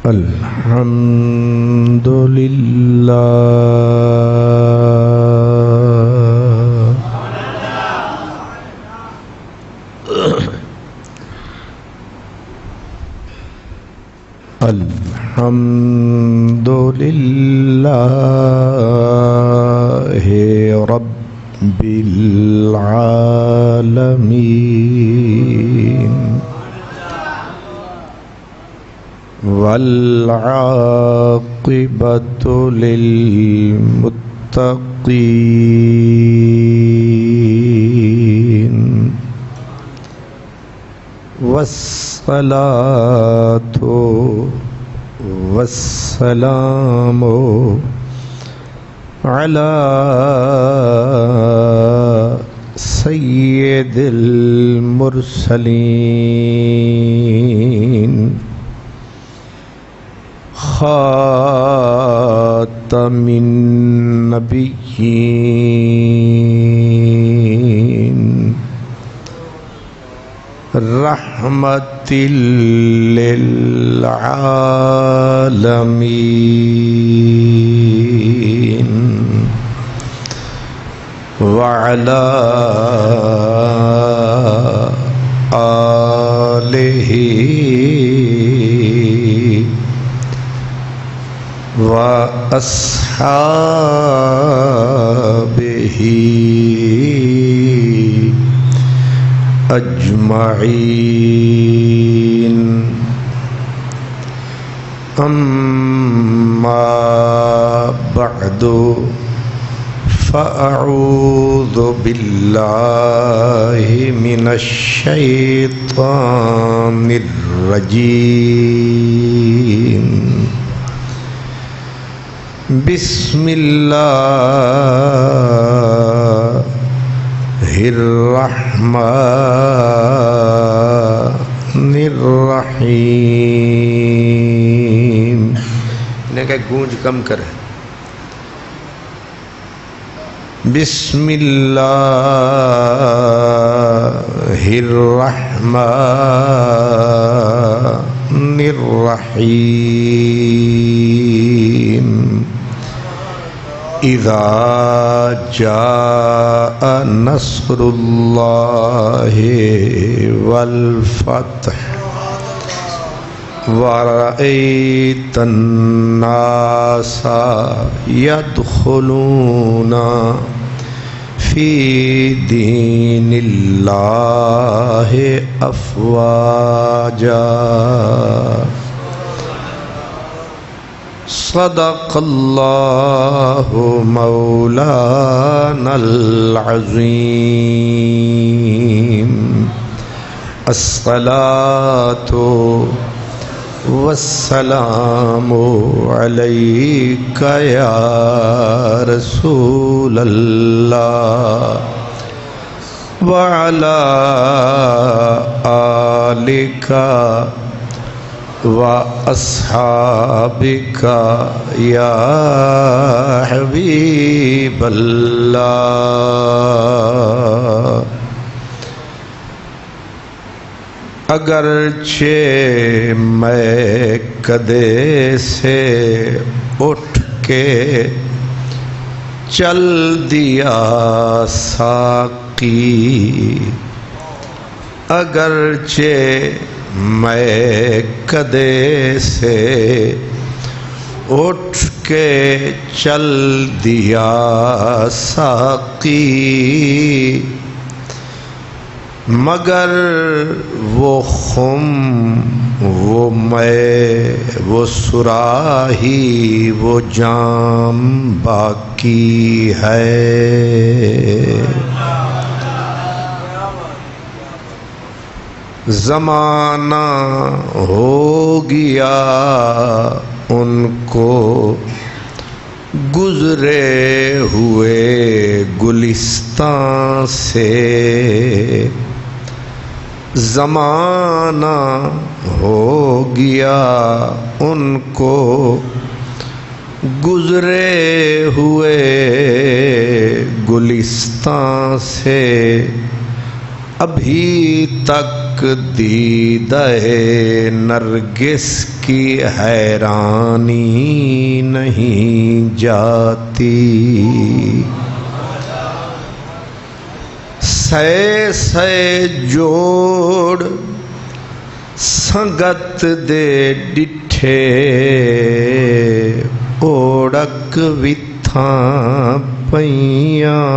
الحمد لله الحمد لله رب العالمين والعاقبة للمتقين والصلاة والسلام على سيد المرسلين خاتم النبيين رحمة للعالمين وعلى آله وأصحابه أجمعين أما بعد فأعوذ بالله من الشيطان الرجيم بسم الله الرحمن الرحیم. انہیں کہ گونج کم کرے. بسم اللہ الرحمن الرحیم. اذا جاء نصر اللہ والفتح ورأيت الناس يدخلون في دين الله أفواجا. صدق اللہ مولانا العظیم. الصلاة والسلام علیک یا رسول اللہ وعلی آلک وَأَصْحَابِكَ يَا حبیب اللہ. اگرچہ میں کدے سے اٹھ کے چل دیا ساقی، اگرچہ میں کدے سے اٹھ کے چل دیا ساقی، مگر وہ خم وہ میں وہ صراحی وہ جام باقی ہے. زمانہ ہو گیا ان کو گزرے ہوئے گلستان سے، زمانہ ہو گیا ان کو گزرے ہوئے گلستان سے، ابھی تک تک دیدہ نرگس کی حیرانی نہیں جاتی، سے جوڑ سنگت دے ڈٹھے اوڑک وتھاں پیاں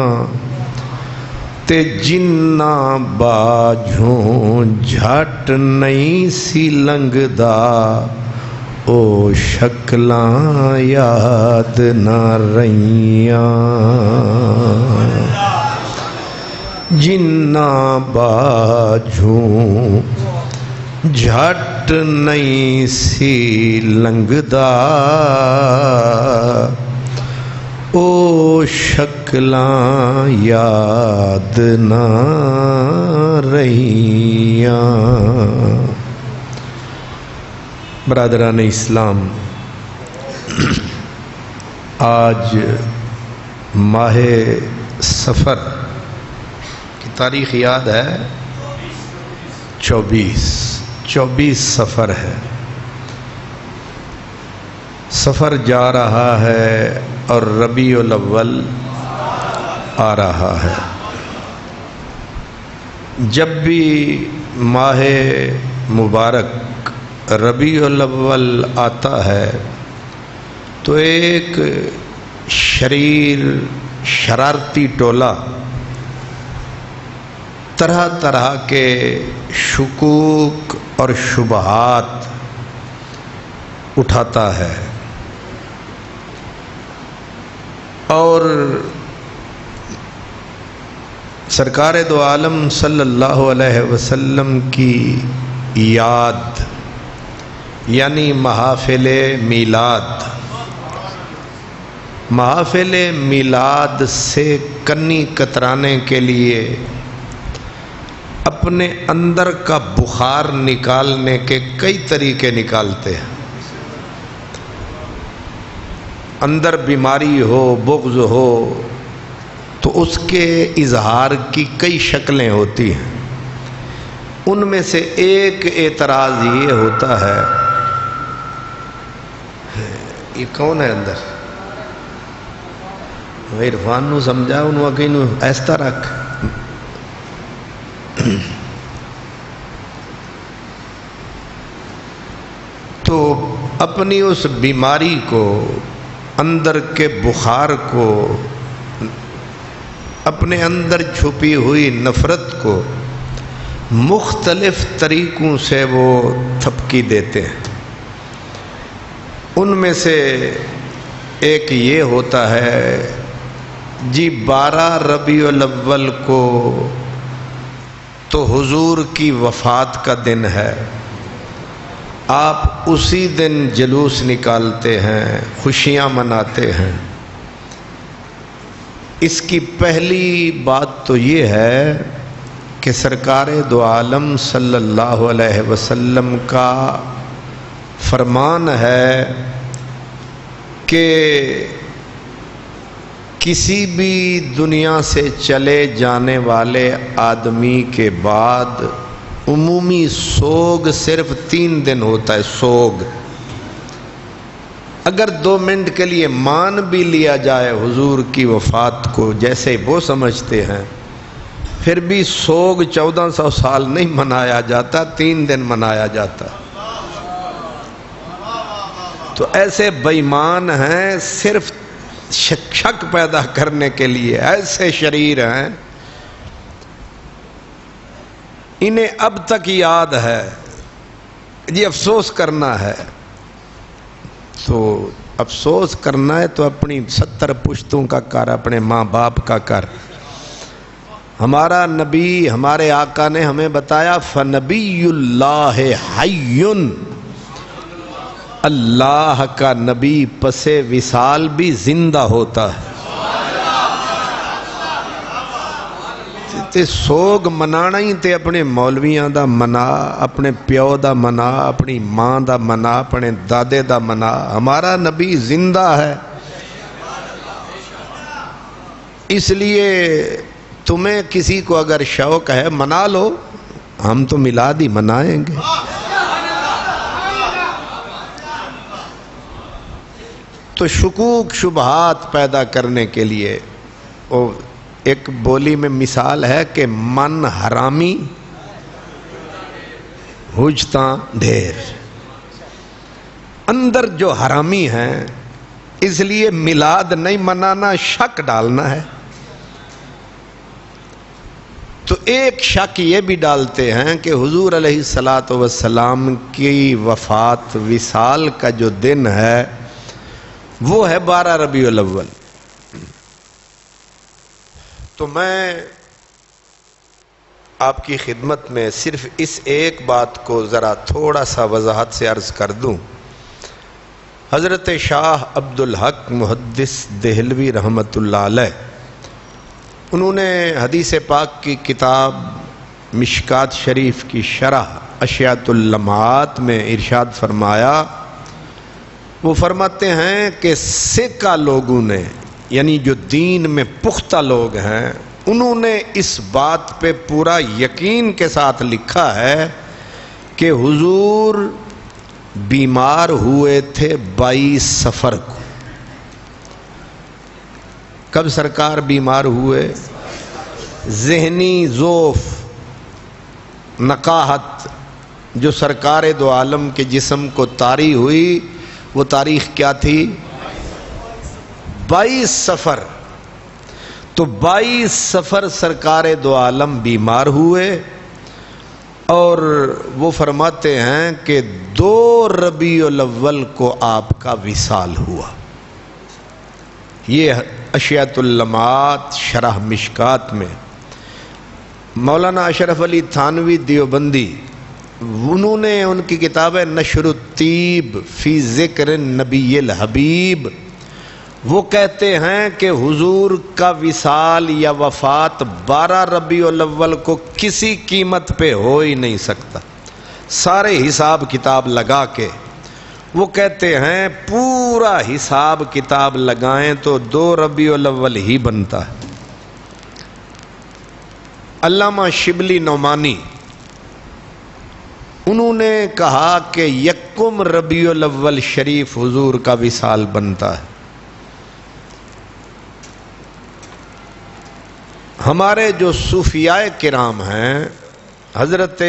تے جنہ باجھوں جھٹ نہیں سی لنگدا او شکلاں یاد نہ رہیاں، جنہ باجھوں جھٹ نہیں سی لنگدا او شکلاں یاد نہ رہیاں۔ برادران اسلام، آج ماہ سفر کی تاریخ یاد ہے، 24 سفر ہے۔ سفر جا رہا ہے اور ربیع الاول آ رہا ہے۔ جب بھی ماہ مبارک ربیع الاول آتا ہے تو ایک شرارتی ٹولہ طرح طرح کے شکوک اور شبہات اٹھاتا ہے، اور سرکار دو عالم صلی اللہ علیہ وسلم کی یاد یعنی محافل میلاد سے کنی کترانے کے لیے اپنے اندر کا بخار نکالنے کے کئی طریقے نکالتے ہیں۔ اندر بیماری ہو، بغض ہو تو اس کے اظہار کی کئی شکلیں ہوتی ہیں۔ ان میں سے ایک اعتراض یہ ہوتا ہے، یہ کون ہے اندر؟ عرفان نو سمجھا، انہوں نے کہیں ایسا رکھ۔ تو اپنی اس بیماری کو، اندر کے بخار کو، اپنے اندر چھپی ہوئی نفرت کو مختلف طریقوں سے وہ تھپکی دیتے ہیں۔ ان میں سے ایک یہ ہوتا ہے، جی 12 ربیع الاول کو تو حضور کی وفات کا دن ہے، آپ اسی دن جلوس نکالتے ہیں، خوشیاں مناتے ہیں۔ اس کی پہلی بات تو یہ ہے کہ سرکار دو عالم صلی اللہ علیہ وسلم کا فرمان ہے کہ کسی بھی دنیا سے چلے جانے والے آدمی کے بعد عمومی سوگ صرف 3 دن ہوتا ہے۔ سوگ اگر 2 منٹ کے لیے مان بھی لیا جائے حضور کی وفات کو جیسے وہ سمجھتے ہیں، پھر بھی سوگ 1400 سال نہیں منایا جاتا، 3 دن منایا جاتا۔ تو ایسے بے ایمان ہیں، صرف شک پیدا کرنے کے لیے ایسے شریر ہیں، انہیں اب تک یاد ہے، یہ افسوس کرنا ہے۔ تو افسوس کرنا ہے تو اپنی 70 پشتوں کا کر، اپنے ماں باپ کا کر۔ ہمارا نبی، ہمارے آقا نے ہمیں بتایا فنبی اللہ حی، اللہ کا نبی پس وصال بھی زندہ ہوتا ہے۔ تے سوگ منانا ہی تے اپنے مولویاں دا منا، اپنے پیو دا منا، اپنی ماں دا منا، اپنے دادے دا منا۔ ہمارا نبی زندہ ہے، اس لیے تمہیں کسی کو اگر شوق ہے منا لو، ہم تو میلاد ہی منائیں گے۔ تو شکوک شبہات پیدا کرنے کے لیے ایک بولی میں مثال ہے کہ من حرامی ہوجتاں ڈھیر، اندر جو حرامی ہیں اس لیے میلاد نہیں منانا، شک ڈالنا ہے۔ تو ایک شک یہ بھی ڈالتے ہیں کہ حضور علیہ الصلاۃ والسلام کی وفات وصال کا جو دن ہے وہ ہے 12 ربیع الاول۔ تو میں آپ کی خدمت میں صرف اس ایک بات کو ذرا تھوڑا سا وضاحت سے عرض کر دوں۔ حضرت شاہ عبد الحق محدث دہلوی رحمۃ اللہ علیہ، انہوں نے حدیث پاک کی کتاب مشکات شریف کی شرح اشیاۃ اللمعات میں ارشاد فرمایا، وہ فرماتے ہیں کہ سکہ لوگوں نے، یعنی جو دین میں پختہ لوگ ہیں، انہوں نے اس بات پہ پورا یقین کے ساتھ لکھا ہے کہ حضور بیمار ہوئے تھے 22 صفر کو۔ کب سرکار بیمار ہوئے؟ ذہنی ضعف، نقاہت جو سرکار دو عالم کے جسم کو طاری ہوئی، وہ تاریخ کیا تھی؟ 22 صفر۔ تو 22 صفر سرکار دو عالم بیمار ہوئے، اور وہ فرماتے ہیں کہ 2 ربیع الاول کو آپ کا وصال ہوا۔ یہ اشیاۃ اللمعات شرح مشکات میں مولانا اشرف علی تھانوی دیوبندی، انہوں نے ان کی کتاب ہے نشر الطیب فی ذکر النبی الحبیب، وہ کہتے ہیں کہ حضور کا وصال یا وفات 12 ربیع الاول کو کسی قیمت پہ ہو ہی نہیں سکتا۔ سارے حساب کتاب لگا کے وہ کہتے ہیں پورا حساب کتاب لگائیں تو 2 ربیع الاول ہی بنتا ہے۔ علامہ شبلی نعمانی انہوں نے کہا کہ 1 ربیع الاول شریف حضور کا وصال بنتا ہے۔ ہمارے جو صوفیاء کرام ہیں، حضرت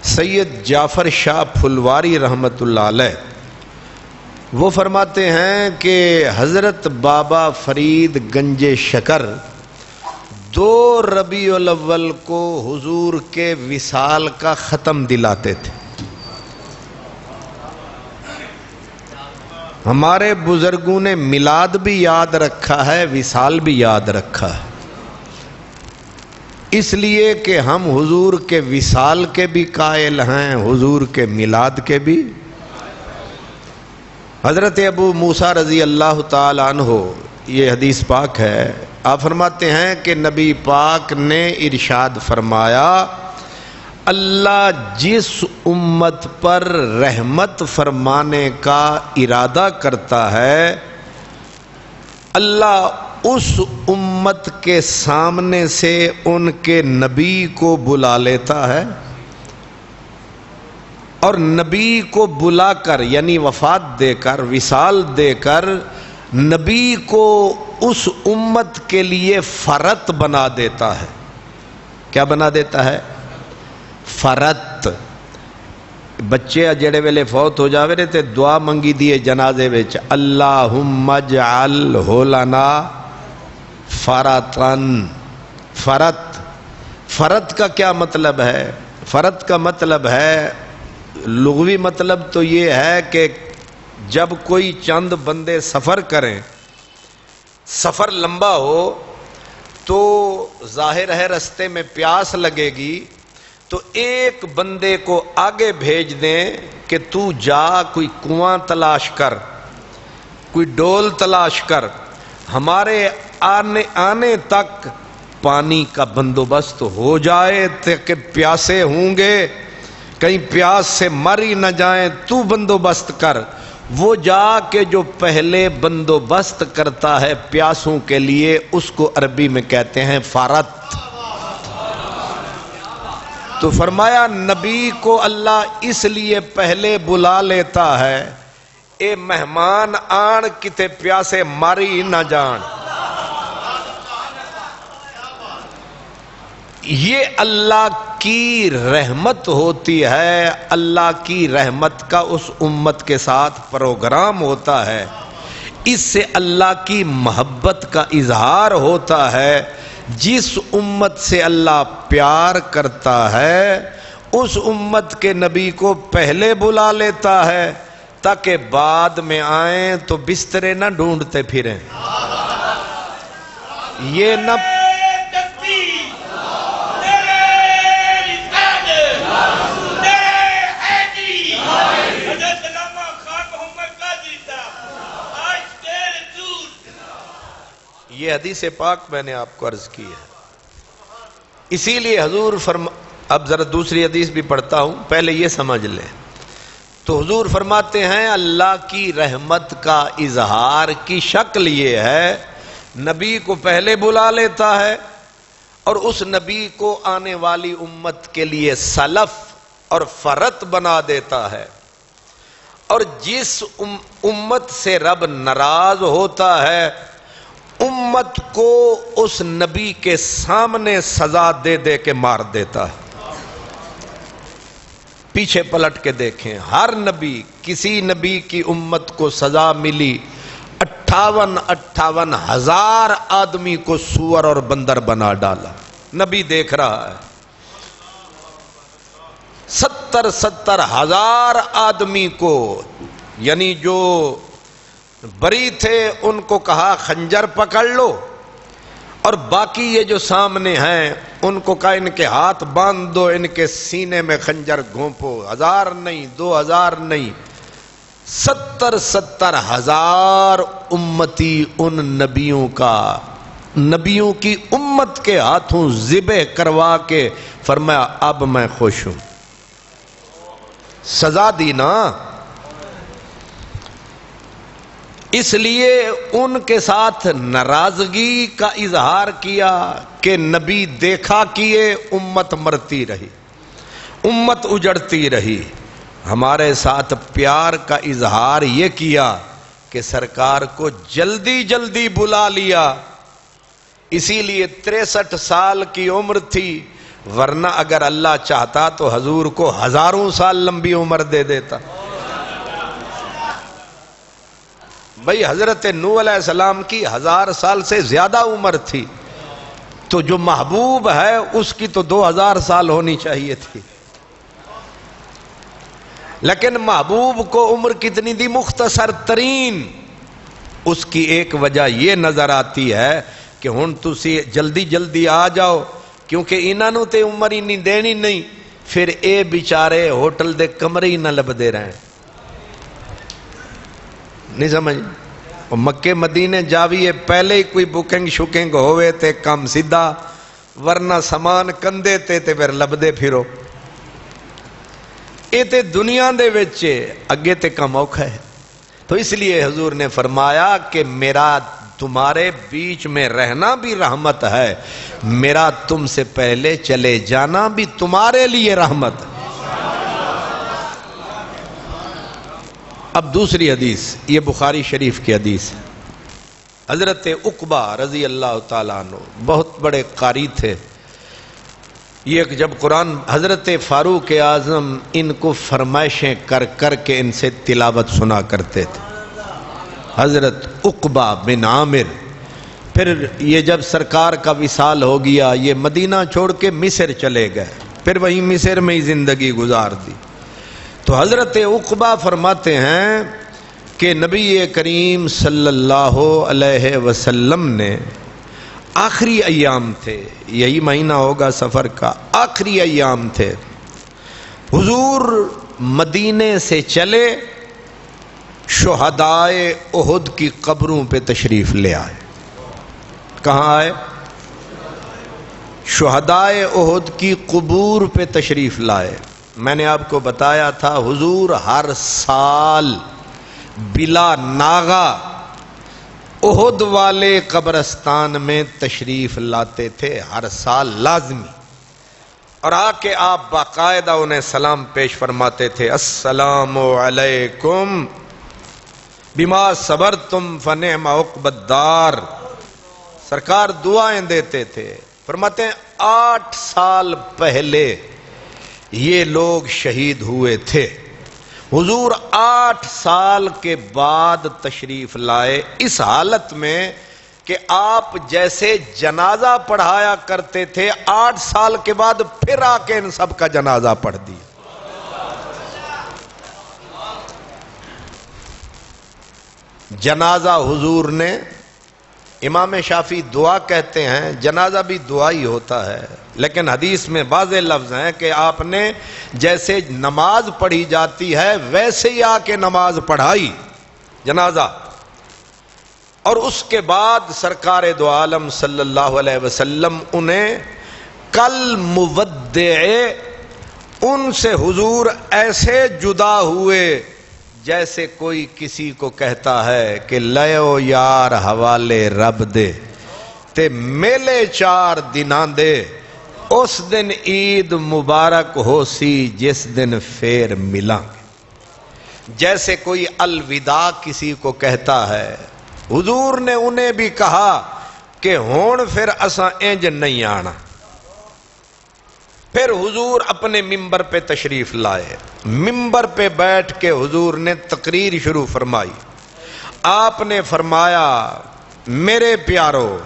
سید جعفر شاہ پھلواری رحمۃ اللہ علیہ، وہ فرماتے ہیں کہ حضرت بابا فرید گنج شکر 2 ربیع الاول کو حضور کے وصال کا ختم دلاتے تھے۔ ہمارے بزرگوں نے میلاد بھی یاد رکھا ہے، وصال بھی یاد رکھا ہے، اس لیے کہ ہم حضور کے وصال کے بھی قائل ہیں، حضور کے میلاد کے بھی۔ حضرت ابو موسیٰ رضی اللہ تعالی عنہ، یہ حدیث پاک ہے، آپ فرماتے ہیں کہ نبی پاک نے ارشاد فرمایا، اللہ جس امت پر رحمت فرمانے کا ارادہ کرتا ہے، اللہ اس امت کے سامنے سے ان کے نبی کو بلا لیتا ہے، اور نبی کو بلا کر، یعنی وفات دے کر، وصال دے کر، نبی کو اس امت کے لیے فرت بنا دیتا ہے۔ کیا بنا دیتا ہے؟ فرت۔ بچے جڑے ویلے فوت ہو جاوے نے تے دعا منگی دیے جنازے وچ، اللہم اجعل لنا فرطن۔ فرت، فرت کا کیا مطلب ہے؟ فرت کا مطلب ہے، لغوی مطلب تو یہ ہے کہ جب کوئی چند بندے سفر کریں، سفر لمبا ہو تو ظاہر ہے رستے میں پیاس لگے گی، تو ایک بندے کو آگے بھیج دیں کہ تو جا کوئی کنواں تلاش کر، کوئی ڈول تلاش کر، ہمارے آنے تک پانی کا بندوبست ہو جائے کہ پیاسے ہوں گے، کہیں پیاس سے مر ہی نہ جائیں، تو بندوبست کر۔ وہ جا کے جو پہلے بندوبست کرتا ہے پیاسوں کے لیے، اس کو عربی میں کہتے ہیں فرت۔ تو فرمایا نبی کو اللہ اس لیے پہلے بلا لیتا ہے اے مہمان آن کتے پیاسے ماری نہ جان. یہ اللہ کی رحمت ہوتی ہے، اللہ کی رحمت کا اس امت کے ساتھ پروگرام ہوتا ہے. اس سے اللہ کی محبت کا اظہار ہوتا ہے. جس امت سے اللہ پیار کرتا ہے اس امت کے نبی کو پہلے بلا لیتا ہے تاکہ بعد میں آئیں تو بسترے نہ ڈھونڈتے پھریں. یہ نہ یہ حدیث پاک میں نے آپ کو عرض کی ہے. اسی لیے حضور اب ذرا دوسری حدیث بھی پڑھتا ہوں، پہلے یہ سمجھ لیں. تو حضور فرماتے ہیں اللہ کی رحمت کا اظہار کی شکل یہ ہے نبی کو پہلے بلا لیتا ہے اور اس نبی کو آنے والی امت کے لیے سلف اور فرت بنا دیتا ہے. اور جس امت سے رب ناراض ہوتا ہے امت کو اس نبی کے سامنے سزا دے دے کے مار دیتا ہے. پیچھے پلٹ کے دیکھیں، ہر نبی، کسی نبی کی امت کو سزا ملی 58 ہزار آدمی کو سور اور بندر بنا ڈالا. نبی دیکھ رہا ہے. 70 ہزار آدمی کو، یعنی جو بری تھے ان کو کہا خنجر پکڑ لو، اور باقی یہ جو سامنے ہیں ان کو کہا ان کے ہاتھ باندھ دو، ان کے سینے میں خنجر گھونپو. 1000 نہیں، 2000 نہیں، 70 ہزار امتی ان نبیوں کی امت کے ہاتھوں ذبح کروا کے فرمایا اب میں خوش ہوں. سزا دی نا. اس لیے ان کے ساتھ ناراضگی کا اظہار کیا کہ نبی دیکھا کیے امت مرتی رہی، امت اجڑتی رہی. ہمارے ساتھ پیار کا اظہار یہ کیا کہ سرکار کو جلدی جلدی بلا لیا. اسی لیے 63 سال کی عمر تھی، ورنہ اگر اللہ چاہتا تو حضور کو ہزاروں سال لمبی عمر دے دیتا. بھئی حضرت نوح علیہ السلام کی 1000 سال سے زیادہ عمر تھی، تو جو محبوب ہے اس کی تو 2000 سال ہونی چاہیے تھی. لیکن محبوب کو عمر کتنی دی؟ مختصر ترین. اس کی ایک وجہ یہ نظر آتی ہے کہ ہن تسی جلدی جلدی آ جاؤ، کیونکہ انہوں تے عمر ہی نہیں دینی نہیں، پھر اے بیچارے ہوٹل دے کمرے ہی نہ لب دے رہے ہیں. نہیں سمجھ؟ مکے مدینے جاویے پہلے ہی کوئی بکنگ شکنگ ہوئے تے کم سیدھا، ورنہ سامان کندے تے پھر لبدے پھرو. اے تے دنیا دے وچے اگے تے کم اوکھا ہے. تو اس لیے حضور نے فرمایا کہ میرا تمہارے بیچ میں رہنا بھی رحمت ہے، میرا تم سے پہلے چلے جانا بھی تمہارے لیے رحمت ہے. اب دوسری حدیث، یہ بخاری شریف کی حدیث ہے. حضرت عقبہ رضی اللہ تعالیٰ عنہ بہت بڑے قاری تھے. یہ جب قرآن حضرت فاروق اعظم ان کو فرمائشیں کر کر کے ان سے تلاوت سنا کرتے تھے. حضرت عقبہ بن عامر، پھر یہ جب سرکار کا وصال ہو گیا یہ مدینہ چھوڑ کے مصر چلے گئے، پھر وہیں مصر میں ہی زندگی گزار دی. تو حضرت عقبہ فرماتے ہیں کہ نبی کریم صلی اللہ علیہ وسلم نے آخری ایام تھے، یہی مہینہ ہوگا سفر کا، آخری ایام تھے، حضور مدینے سے چلے، شہدائے احد کی قبروں پہ تشریف لے آئے. کہاں آئے؟ شہدائے احد کی قبور پہ تشریف لائے. میں نے آپ کو بتایا تھا حضور ہر سال بلا ناغا احد والے قبرستان میں تشریف لاتے تھے، ہر سال لازمی. اور آ کے آپ باقاعدہ انہیں سلام پیش فرماتے تھے، السلام علیکم بما صبرتم فنعم عقبی الدار۔ سرکار دعائیں دیتے تھے، فرماتے ہیں 8 سال پہلے یہ لوگ شہید ہوئے تھے، حضور 8 سال کے بعد تشریف لائے، اس حالت میں کہ آپ جیسے جنازہ پڑھایا کرتے تھے 8 سال کے بعد پھر آ کے ان سب کا جنازہ پڑھ دی۔ جنازہ حضور نے، امام شافعی دعا کہتے ہیں، جنازہ بھی دعا ہی ہوتا ہے، لیکن حدیث میں واضح لفظ ہیں کہ آپ نے جیسے نماز پڑھی جاتی ہے ویسے ہی آ کے نماز پڑھائی جنازہ، اور اس کے بعد سرکار دو عالم صلی اللہ علیہ وسلم انہیں کل مودع، ان سے حضور ایسے جدا ہوئے جیسے کوئی کسی کو کہتا ہے کہ لیو یار حوالے رب دے تے میلے 4 دناں دے، اس دن عید مبارک ہو سی جس دن پھر ملیں گے، جیسے کوئی الوداع کسی کو کہتا ہے۔ حضور نے انہیں بھی کہا کہ ہون پھر اساں انج نہیں آنا۔ پھر حضور اپنے ممبر پہ تشریف لائے، ممبر پہ بیٹھ کے حضور نے تقریر شروع فرمائی۔ آپ نے فرمایا، میرے پیارو،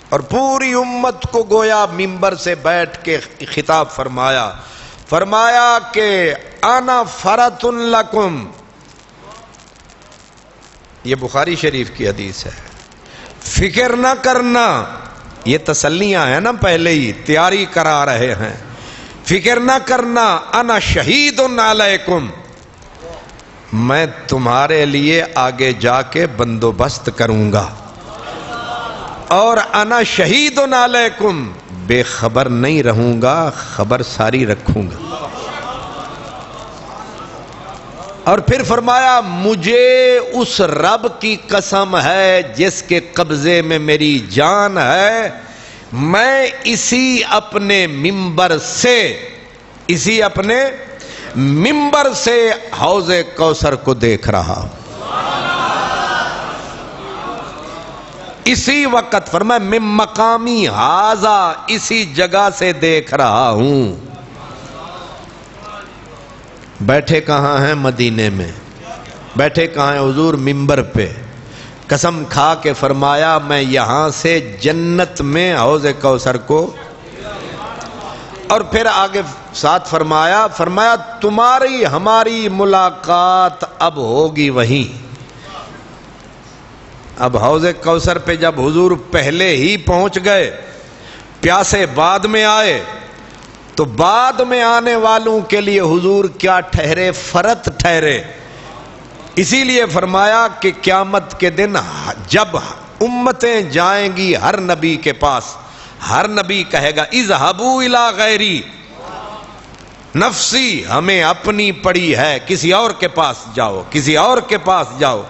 اور پوری امت کو گویا ممبر سے بیٹھ کے خطاب فرمایا، فرمایا کہ انا فرۃ لکم، یہ بخاری شریف کی حدیث ہے، فکر نہ کرنا، یہ تسلیاں ہیں نا، پہلے ہی تیاری کرا رہے ہیں، فکر نہ کرنا، انا شہید علیکم، میں تمہارے لیے آگے جا کے بندوبست کروں گا، اور انا شہید علیکم، بے خبر نہیں رہوں گا، خبر ساری رکھوں گا۔ اور پھر فرمایا، مجھے اس رب کی قسم ہے جس کے قبضے میں میری جان ہے، میں اسی اپنے ممبر سے حوض کوثر کو دیکھ رہا ہوں، اسی وقت فرمایا من مقامی ھذا، اسی جگہ سے دیکھ رہا ہوں۔ بیٹھے کہاں ہیں؟ مدینے میں۔ بیٹھے کہاں ہیں حضور؟ ممبر پہ۔ قسم کھا کے فرمایا، میں یہاں سے جنت میں حوض کوثر کو، اور پھر آگے ساتھ فرمایا تمہاری ہماری ملاقات اب ہوگی وہیں۔ اب حوض کوثر پہ جب حضور پہلے ہی پہنچ گئے، پیاسے بعد میں آئے، تو بعد میں آنے والوں کے لیے حضور کیا ٹھہرے؟ فرت ٹھہرے۔ اسی لیے فرمایا کہ قیامت کے دن جب امتیں جائیں گی ہر نبی کے پاس، ہر نبی کہے گا اذهبوا الی غیری، نفسی ہمیں اپنی پڑی ہے، کسی اور کے پاس جاؤ، کسی اور کے پاس جاؤ۔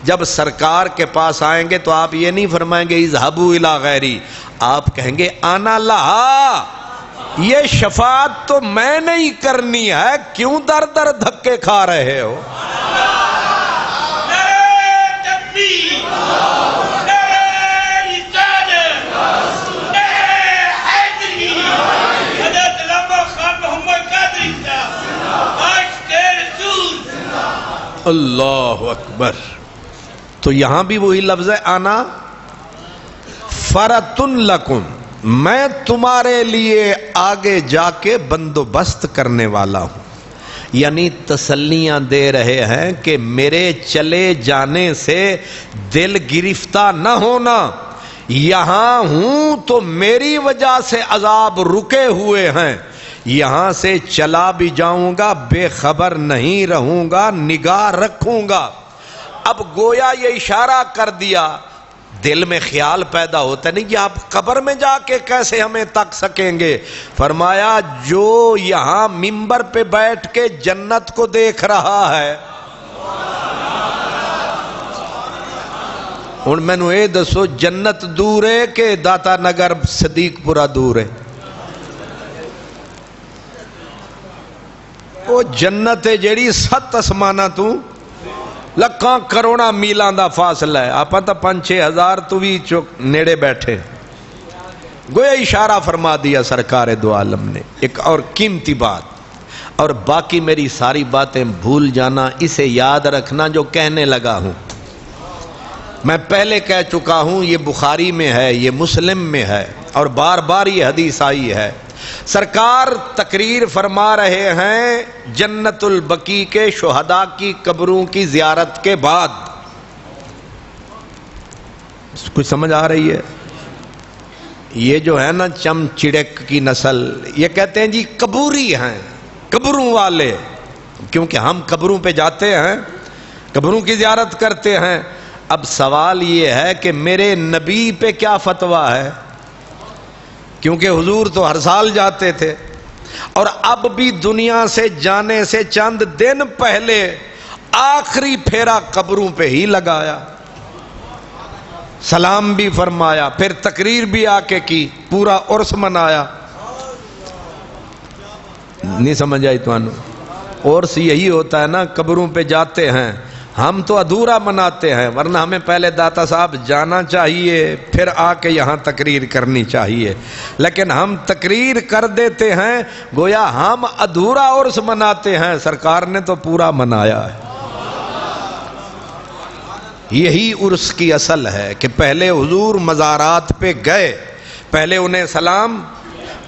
جب سرکار کے پاس آئیں گے تو آپ یہ نہیں فرمائیں گے اذهبوا الی غیری، آپ کہیں گے انا لہا، یہ شفاعت تو میں نہیں کرنی ہے، کیوں در در دھکے کھا رہے ہو؟ اللہ اکبر۔ تو یہاں بھی وہی لفظ ہے، انا فرۃ لکم، میں تمہارے لیے آگے جا کے بندوبست کرنے والا ہوں، یعنی تسلیاں دے رہے ہیں کہ میرے چلے جانے سے دل گرفتہ نہ ہونا، یہاں ہوں تو میری وجہ سے عذاب رکے ہوئے ہیں، یہاں سے چلا بھی جاؤں گا بے خبر نہیں رہوں گا، نگاہ رکھوں گا۔ اب گویا یہ اشارہ کر دیا، دل میں خیال پیدا ہوتا نہیں کہ آپ قبر میں جا کے کیسے ہمیں تک سکیں گے۔ فرمایا جو یہاں ممبر پہ بیٹھ کے جنت کو دیکھ رہا ہے، ہن مینوں اے دسو جنت دور ہے کہ داتا نگر صدیق پورا دور ہے؟ وہ جنت ہے جیڑی 7 آسمانہ تو لکھاں کروڑا میلاں دا فاصلہ ہے، آپ تا 5-6 ہزار تو بھی نیڑے بیٹھے. گویا اشارہ فرما دیا سرکار دو عالم نے. ایک اور قیمتی بات، اور باقی میری ساری باتیں بھول جانا، اسے یاد رکھنا جو کہنے لگا ہوں. میں پہلے کہہ چکا ہوں، یہ بخاری میں ہے، یہ مسلم میں ہے، اور بار بار یہ حدیث آئی ہے. سرکار تقریر فرما رہے ہیں جنت البقیع کے شہداء کی قبروں کی زیارت کے بعد. کچھ سمجھ آ رہی ہے؟ یہ جو ہے نا چم چڑک کی نسل، یہ کہتے ہیں جی قبوری ہیں، قبروں والے، کیونکہ ہم قبروں پہ جاتے ہیں، قبروں کی زیارت کرتے ہیں. اب سوال یہ ہے کہ میرے نبی پہ کیا فتویٰ ہے؟ کیونکہ حضور تو ہر سال جاتے تھے، اور اب بھی دنیا سے جانے سے چند دن پہلے آخری پھیرا قبروں پہ ہی لگایا، سلام بھی فرمایا، پھر تقریر بھی آ کے کی، پورا عرس منایا. نہیں سمجھ آئی تو عرس یہی ہوتا ہے نا، قبروں پہ جاتے ہیں. ہم تو ادھورا مناتے ہیں، ورنہ ہمیں پہلے داتا صاحب جانا چاہیے، پھر آ کے یہاں تقریر کرنی چاہیے. لیکن ہم تقریر کر دیتے ہیں، گویا ہم ادھورا عرس مناتے ہیں، سرکار نے تو پورا منایا ہے. یہی عرس کی اصل ہے کہ پہلے حضور مزارات پہ گئے، پہلے انہیں سلام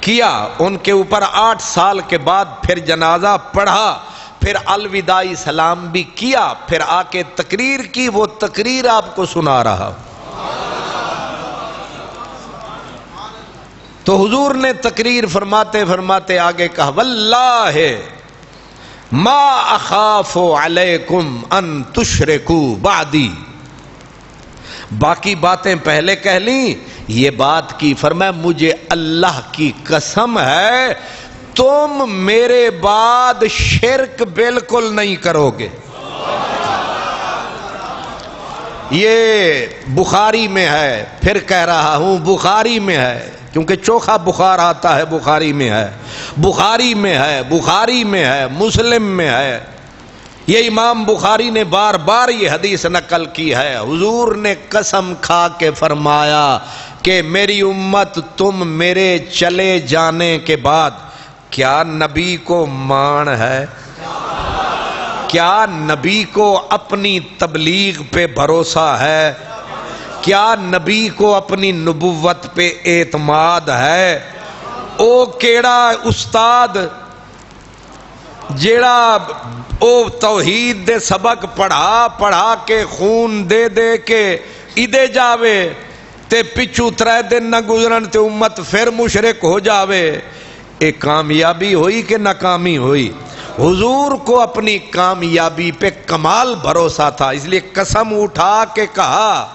کیا، ان کے اوپر 8 سال کے بعد پھر جنازہ پڑھا، پھر الوداعی سلام بھی کیا، پھر آ کے تقریر کی. وہ تقریر آپ کو سنا رہا. تو حضور نے تقریر فرماتے فرماتے آگے کہا، واللہ ما اخاف علیکم ان تشرکوا بعدی. باقی باتیں پہلے کہہ لیں، یہ بات کی فرمایا مجھے اللہ کی قسم ہے تم میرے بعد شرک بالکل نہیں کرو گے. یہ بخاری میں ہے، پھر کہہ رہا ہوں بخاری میں ہے، کیونکہ چوکھا بخار آتا ہے بخاری میں ہے، بخاری میں ہے، بخاری میں ہے، مسلم میں ہے. یہ امام بخاری نے بار بار یہ حدیث نقل کی ہے. حضور نے قسم کھا کے فرمایا کہ میری امت تم میرے چلے جانے کے بعد، کیا نبی کو مان ہے؟ کیا نبی کو اپنی تبلیغ پہ بھروسہ ہے؟ کیا نبی کو اپنی نبوت پہ اعتماد ہے؟ او کیڑا استاد جیڑا او توحید دے سبق پڑھا کے خون دے دے کے ایدے جاوے تے پچھو 3 دن نہ گزرن تے امت پھر مشرک ہو جاوے، ایک کامیابی ہوئی کہ ناکامی ہوئی؟ حضور کو اپنی کامیابی پہ کمال بھروسہ تھا، اس لیے قسم اٹھا کے کہا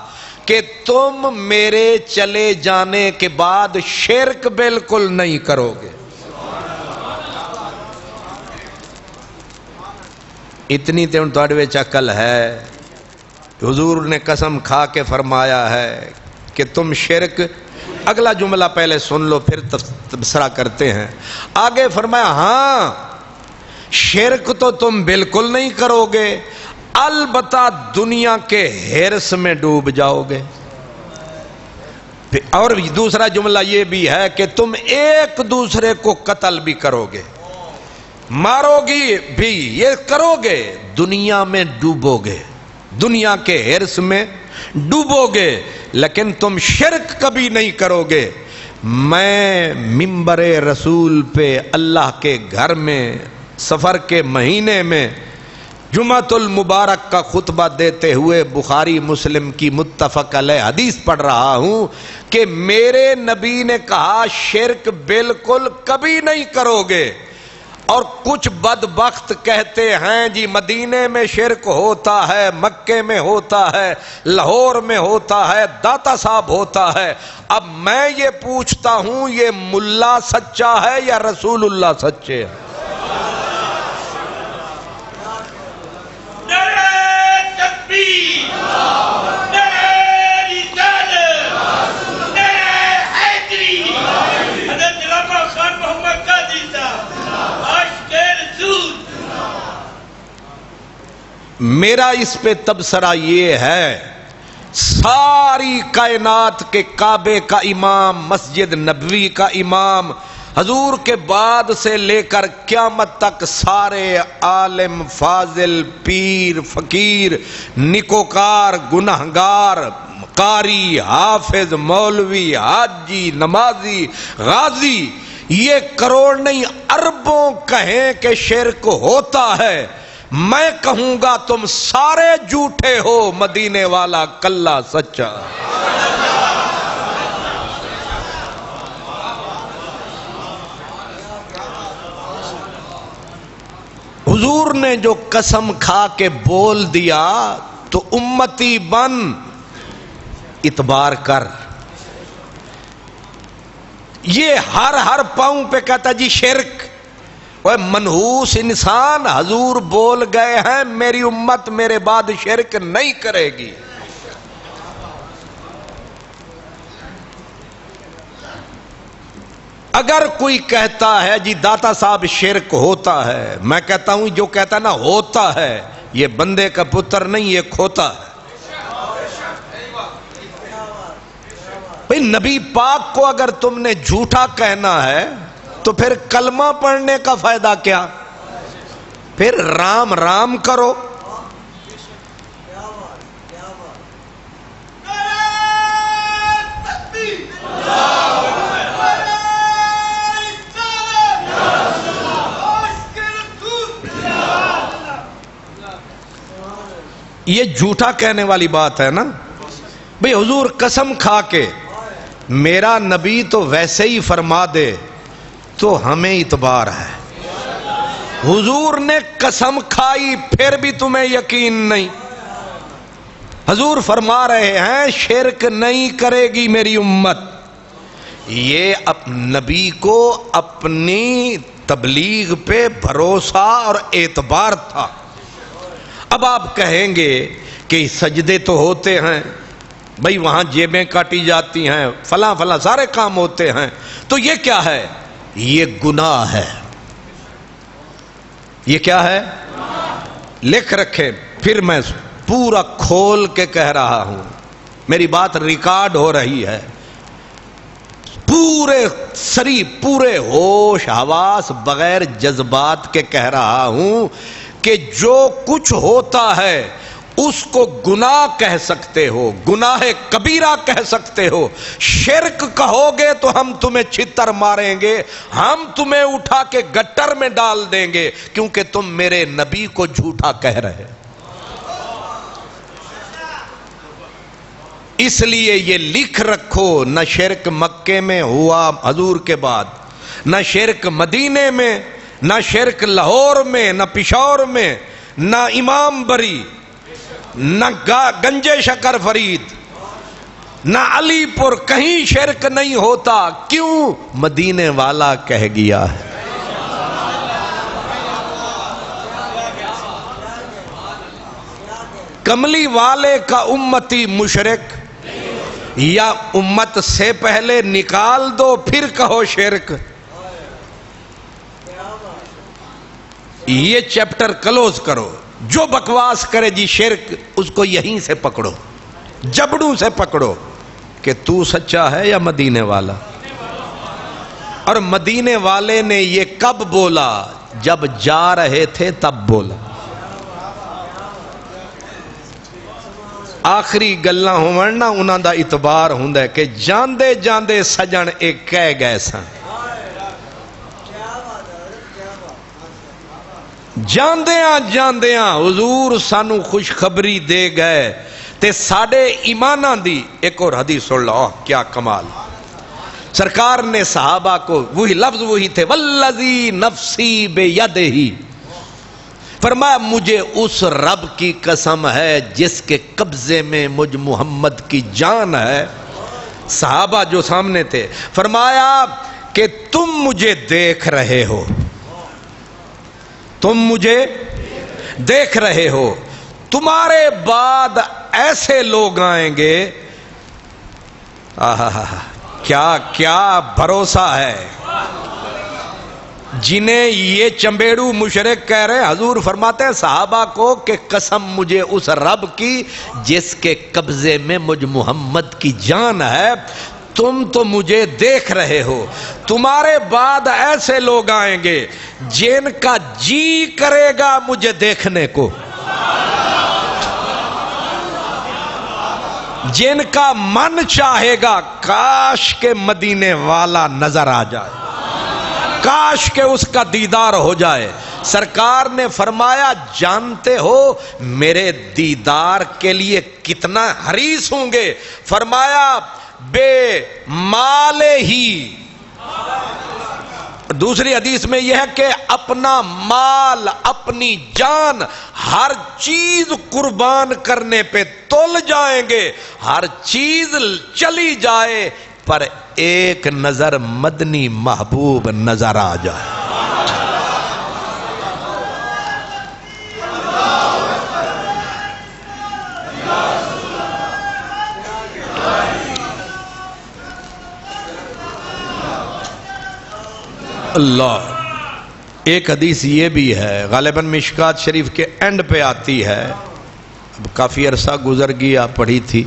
کہ تم میرے چلے جانے کے بعد شرک بالکل نہیں کرو گے. اتنی تے ان تواڈے وچ عقل ہے. حضور نے قسم کھا کے فرمایا ہے کہ تم شرک، اگلا جملہ پہلے سن لو پھر تبصرہ کرتے ہیں. آگے فرمایا ہاں شرک تو تم بالکل نہیں کرو گے، البتہ دنیا کے ہرس میں ڈوب جاؤ گے. اور دوسرا جملہ یہ بھی ہے کہ تم ایک دوسرے کو قتل بھی کرو گے، مارو گی بھی، یہ کرو گے، دنیا میں ڈوبو گے، دنیا کے ہرس میں ڈوبو گے، لیکن تم شرک کبھی نہیں کرو گے. میں منبر رسول پہ اللہ کے گھر میں سفر کے مہینے میں جمعۃ المبارک کا خطبہ دیتے ہوئے بخاری مسلم کی متفق علیہ حدیث پڑھ رہا ہوں کہ میرے نبی نے کہا شرک بالکل کبھی نہیں کرو گے. اور کچھ بدبخت کہتے ہیں جی مدینے میں شرک ہوتا ہے، مکے میں ہوتا ہے، لاہور میں ہوتا ہے، داتا صاحب ہوتا ہے. اب میں یہ پوچھتا ہوں یہ ملا سچا ہے یا رسول اللہ سچے ہیں؟ میرا اس پہ تبصرہ یہ ہے، ساری کائنات کے کعبے کا امام، مسجد نبوی کا امام، حضور کے بعد سے لے کر قیامت تک سارے عالم، فاضل، پیر، فقیر، نیکوکار، گنہگار، قاری، حافظ، مولوی، حاجی، نمازی، غازی، یہ کروڑ نہیں اربوں کہیں کہ شرک ہوتا ہے، میں کہوں گا تم سارے جھوٹے ہو، مدینے والا کلہ سچا۔ حضور نے جو قسم کھا کے بول دیا تو امتی بن، اعتبار کر۔ یہ ہر پاؤں پہ کہتا جی شرک، وہ منحوس انسان، حضور بول گئے ہیں میری امت میرے بعد شرک نہیں کرے گی۔ اگر کوئی کہتا ہے جی داتا صاحب شرک ہوتا ہے، میں کہتا ہوں جو کہتا نا ہوتا ہے، یہ بندے کا پتر نہیں، یہ کھوتا ہے۔ بھئی نبی پاک کو اگر تم نے جھوٹا کہنا ہے تو پھر کلمہ پڑھنے کا فائدہ کیا؟ پھر رام رام کرو۔ یہ جھوٹا کہنے والی بات ہے نا۔ بھئی حضور قسم کھا کے میرا نبی تو ویسے ہی فرما دے تو ہمیں اعتبار ہے۔ حضور نے قسم کھائی پھر بھی تمہیں یقین نہیں۔ حضور فرما رہے ہیں شرک نہیں کرے گی میری امت۔ یہ نبی کو اپنی تبلیغ پہ بھروسہ اور اعتبار تھا۔ اب آپ کہیں گے کہ سجدے تو ہوتے ہیں، بھئی وہاں جیبیں کاٹی جاتی ہیں، فلاں فلاں سارے کام ہوتے ہیں، تو یہ کیا ہے؟ یہ گناہ ہے۔ یہ کیا ہے؟ لکھ رکھے، پھر میں پورا کھول کے کہہ رہا ہوں، میری بات ریکارڈ ہو رہی ہے، پورے سری، پورے ہوش حواس بغیر جذبات کے کہہ رہا ہوں کہ جو کچھ ہوتا ہے اس کو گناہ کہہ سکتے ہو، گناہ کبیرہ کہہ سکتے ہو، شرک کہو گے تو ہم تمہیں چھتر ماریں گے، ہم تمہیں اٹھا کے گٹر میں ڈال دیں گے، کیونکہ تم میرے نبی کو جھوٹا کہہ رہے۔ اس لیے یہ لکھ رکھو، نہ شرک مکے میں ہوا حضور کے بعد، نہ شرک مدینے میں، نہ شرک لاہور میں، نہ پشاور میں، نہ امام بری، نہ گنجے شکر فرید، نہ علی پور، کہیں شرک نہیں ہوتا۔ کیوں؟ مدینے والا کہہ گیا ہے۔ کملی والے کا امتی مشرک، یا امت سے پہلے نکال دو پھر کہو شرک۔ یہ چیپٹر کلوز کرو، جو بکواس کرے جی شرک، اس کو یہیں سے پکڑو، جبڑوں سے پکڑو کہ تو سچا ہے یا مدینے والا۔ اور مدینے والے نے یہ کب بولا؟ جب جا رہے تھے تب بولا۔ آخری گلاں ہون نا انہاں دا اعتبار ہوندا ہے کہ جاندے جاندے سجن ایک کہہ گئے سن، جاندیاں جاندیاں حضور سانو خوشخبری دے گئے تے ساڑے ایماناں دی۔ ایک اور حدیث سن لو، کیا کمال! سرکار نے صحابہ کو وہی لفظ وہی تھے، والذی نفسی بیدہی، فرمایا مجھے اس رب کی قسم ہے جس کے قبضے میں مجھ محمد کی جان ہے۔ صحابہ جو سامنے تھے، فرمایا کہ تم مجھے دیکھ رہے ہو، تم مجھے دیکھ رہے ہو، تمہارے بعد ایسے لوگ آئیں گے، کیا کیا بھروسہ ہے! جنہیں یہ چمبیڑو مشرک کہہ رہے ہیں، حضور فرماتے ہیں صحابہ کو کہ قسم مجھے اس رب کی جس کے قبضے میں مجھ محمد کی جان ہے، تم تو مجھے دیکھ رہے ہو، تمہارے بعد ایسے لوگ آئیں گے جن کا جی کرے گا مجھے دیکھنے کو، جن کا من چاہے گا کاش کے مدینے والا نظر آ جائے، کاش کہ اس کا دیدار ہو جائے۔ سرکار نے فرمایا جانتے ہو میرے دیدار کے لیے کتنا حریص ہوں گے؟ فرمایا بے مال ہی، دوسری حدیث میں یہ ہے کہ اپنا مال اپنی جان ہر چیز قربان کرنے پہ تل جائیں گے، ہر چیز چلی جائے پر ایک نظر مدنی محبوب نظر آ جائے۔ اللہ، ایک حدیث یہ بھی ہے غالباً مشکات شریف کے اینڈ پہ آتی ہے، اب کافی عرصہ گزر گیا، پڑھی تھی،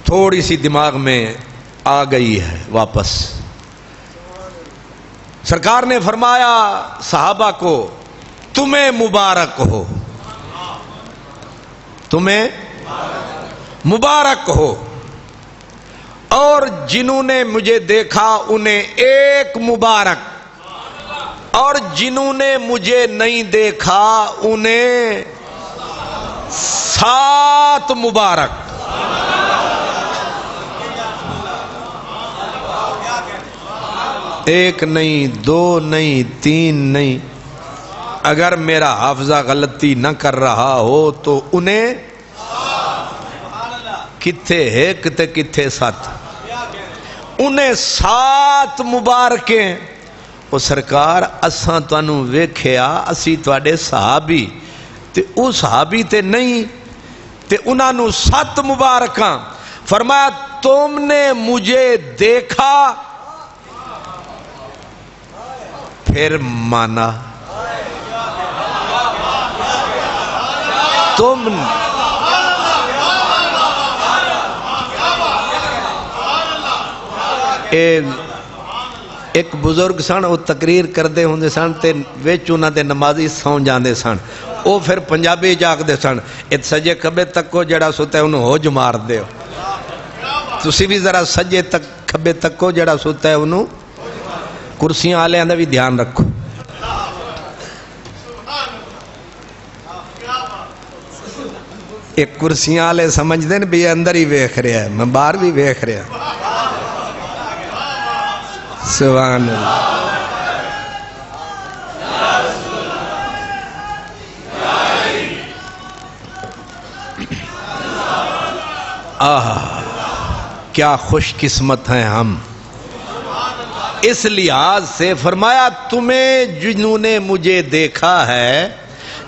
تھوڑی سی دماغ میں آ گئی ہے واپس۔ سرکار نے فرمایا صحابہ کو تمہیں مبارک ہو، تمہیں مبارک ہو، اور جنہوں نے مجھے دیکھا انہیں ایک مبارک، اور جنہوں نے مجھے نہیں دیکھا انہیں 7 مبارک۔ ایک نہیں، 2 نہیں، 3 نہیں، اگر میرا حافظہ غلطی نہ کر رہا ہو تو انہیں کتھے ایک تے کتھے 7، انہیں 7 مبارکیں۔ وہ سرکار اساں تانوں ویکھیا اسی تواڈے صحابی تے او صحابی تے نہیں تے انہاں نوں 7 مبارکاں۔ فرمایا تم نے مجھے دیکھا پھر مانا، تم ایک بزرگ سن، وہ تقریر کردے ہوندے سن تے وچ انہاں دے نمازی سو جاندے سن، وہ پھر پنجابی جاگدے سن، ات سجے کھبے تکو جڑا سوتا ہے انہوں ہوج مار دے، تسی بھی ذرا سجے تک کھبے تکو جڑا سوتا ہے انہوں، کرسیاں آلے اندر بھی دھیان رکھو۔ ایک کرسیاں آلے سمجھ دیں بھی اندر ہی ویکھ رہا ہے، میں باہر بھی ویکھ رہا ہے۔ سبحان اللہ۔ کیا خوش قسمت ہیں ہم، اس لحاظ سے فرمایا تمہیں جنہوں نے مجھے دیکھا ہے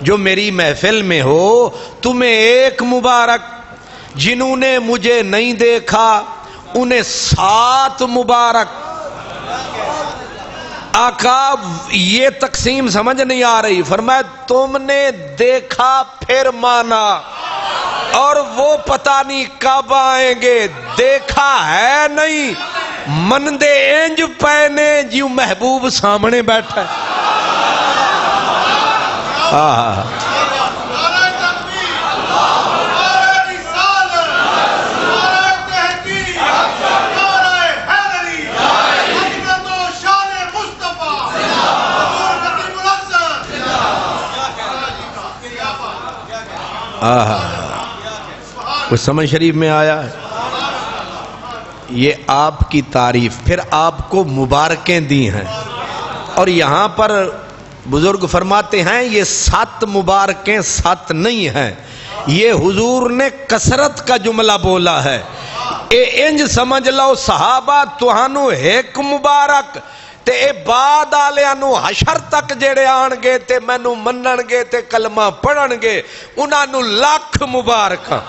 جو میری محفل میں ہو تمہیں ایک مبارک، جنہوں نے مجھے نہیں دیکھا انہیں 7 مبارک۔ آقا یہ تقسیم سمجھ نہیں آ رہی، فرمایا تم نے دیکھا پھر مانا، اور وہ پتہ نہیں کب آئیں گے، دیکھا ہے نہیں، مندے انج پہنے جیوں محبوب سامنے بیٹھا ہے۔ کچھ سمجھ شریف میں آیا ہے، یہ آپ کی تعریف، پھر آپ کو مبارکیں دی ہیں، اور یہاں پر بزرگ فرماتے ہیں یہ 7 مبارکیں 7 نہیں ہیں، یہ حضور نے کثرت کا جملہ بولا ہے۔ اے انج سمجھ لو صحابہ توہانو ایک مبارک تے اے بعد آلیانو حشر تک جڑے آن گے تے مینو منن گے تے کلمہ پڑھن گے انہانو لاکھ مبارکاں۔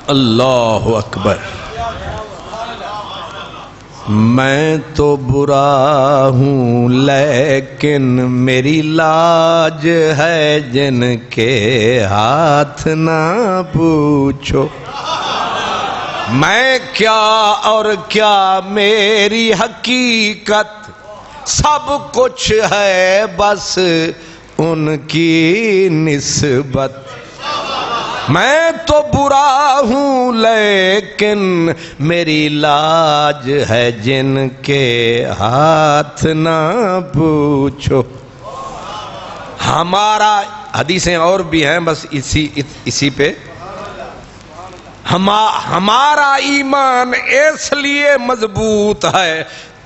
اللہ اکبر. میں تو برا ہوں لیکن میری لاج ہے جن کے ہاتھ نہ پوچھو. میں کیا اور کیا میری حقیقت سب کچھ ہے بس ان کی نسبت. میں تو برا ہوں لیکن میری لاج ہے جن کے ہاتھ نہ پوچھو. ہمارا حدیثیں اور بھی ہیں بس اسی پہ. ہمارا ایمان اس لیے مضبوط ہے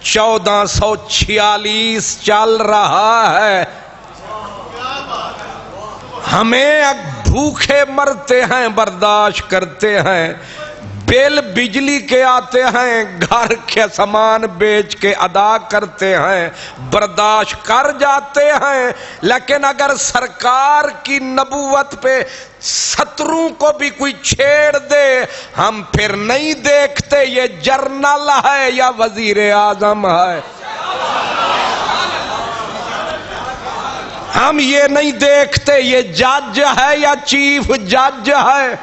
1446 چل رہا ہے. ہمیں بھوکے مرتے ہیں برداشت کرتے ہیں, بل بجلی کے آتے ہیں گھر کے سامان بیچ کے ادا کرتے ہیں, برداشت کر جاتے ہیں. لیکن اگر سرکار کی نبوت پہ ستروں کو بھی کوئی چھیڑ دے ہم پھر نہیں دیکھتے یہ جرنل ہے یا وزیر اعظم ہے. ہم یہ نہیں دیکھتے یہ جج ہے یا چیف جج ہے.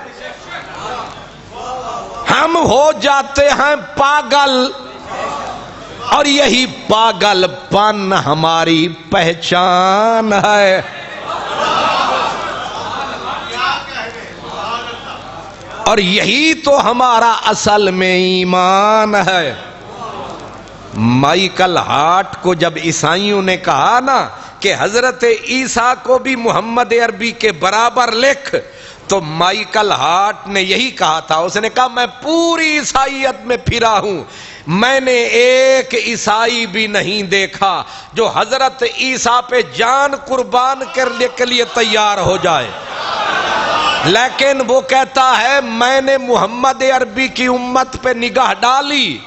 ہم ہو جاتے ہیں پاگل اور یہی پاگل پن ہماری پہچان ہے. اور یہی تو ہمارا اصل میں ایمان ہے. مائیکل ہارٹ کو جب عیسائیوں نے کہا نا کہ حضرت عیسیٰ کو بھی محمد عربی کے برابر لکھ, تو مائیکل ہارٹ نے یہی کہا تھا. اس نے کہا میں پوری عیسائیت میں پھرا ہوں, میں نے ایک عیسائی بھی نہیں دیکھا جو حضرت عیسیٰ پہ جان قربان کرنے کے لیے تیار ہو جائے. لیکن وہ کہتا ہے میں نے محمد عربی کی امت پہ نگاہ ڈالی,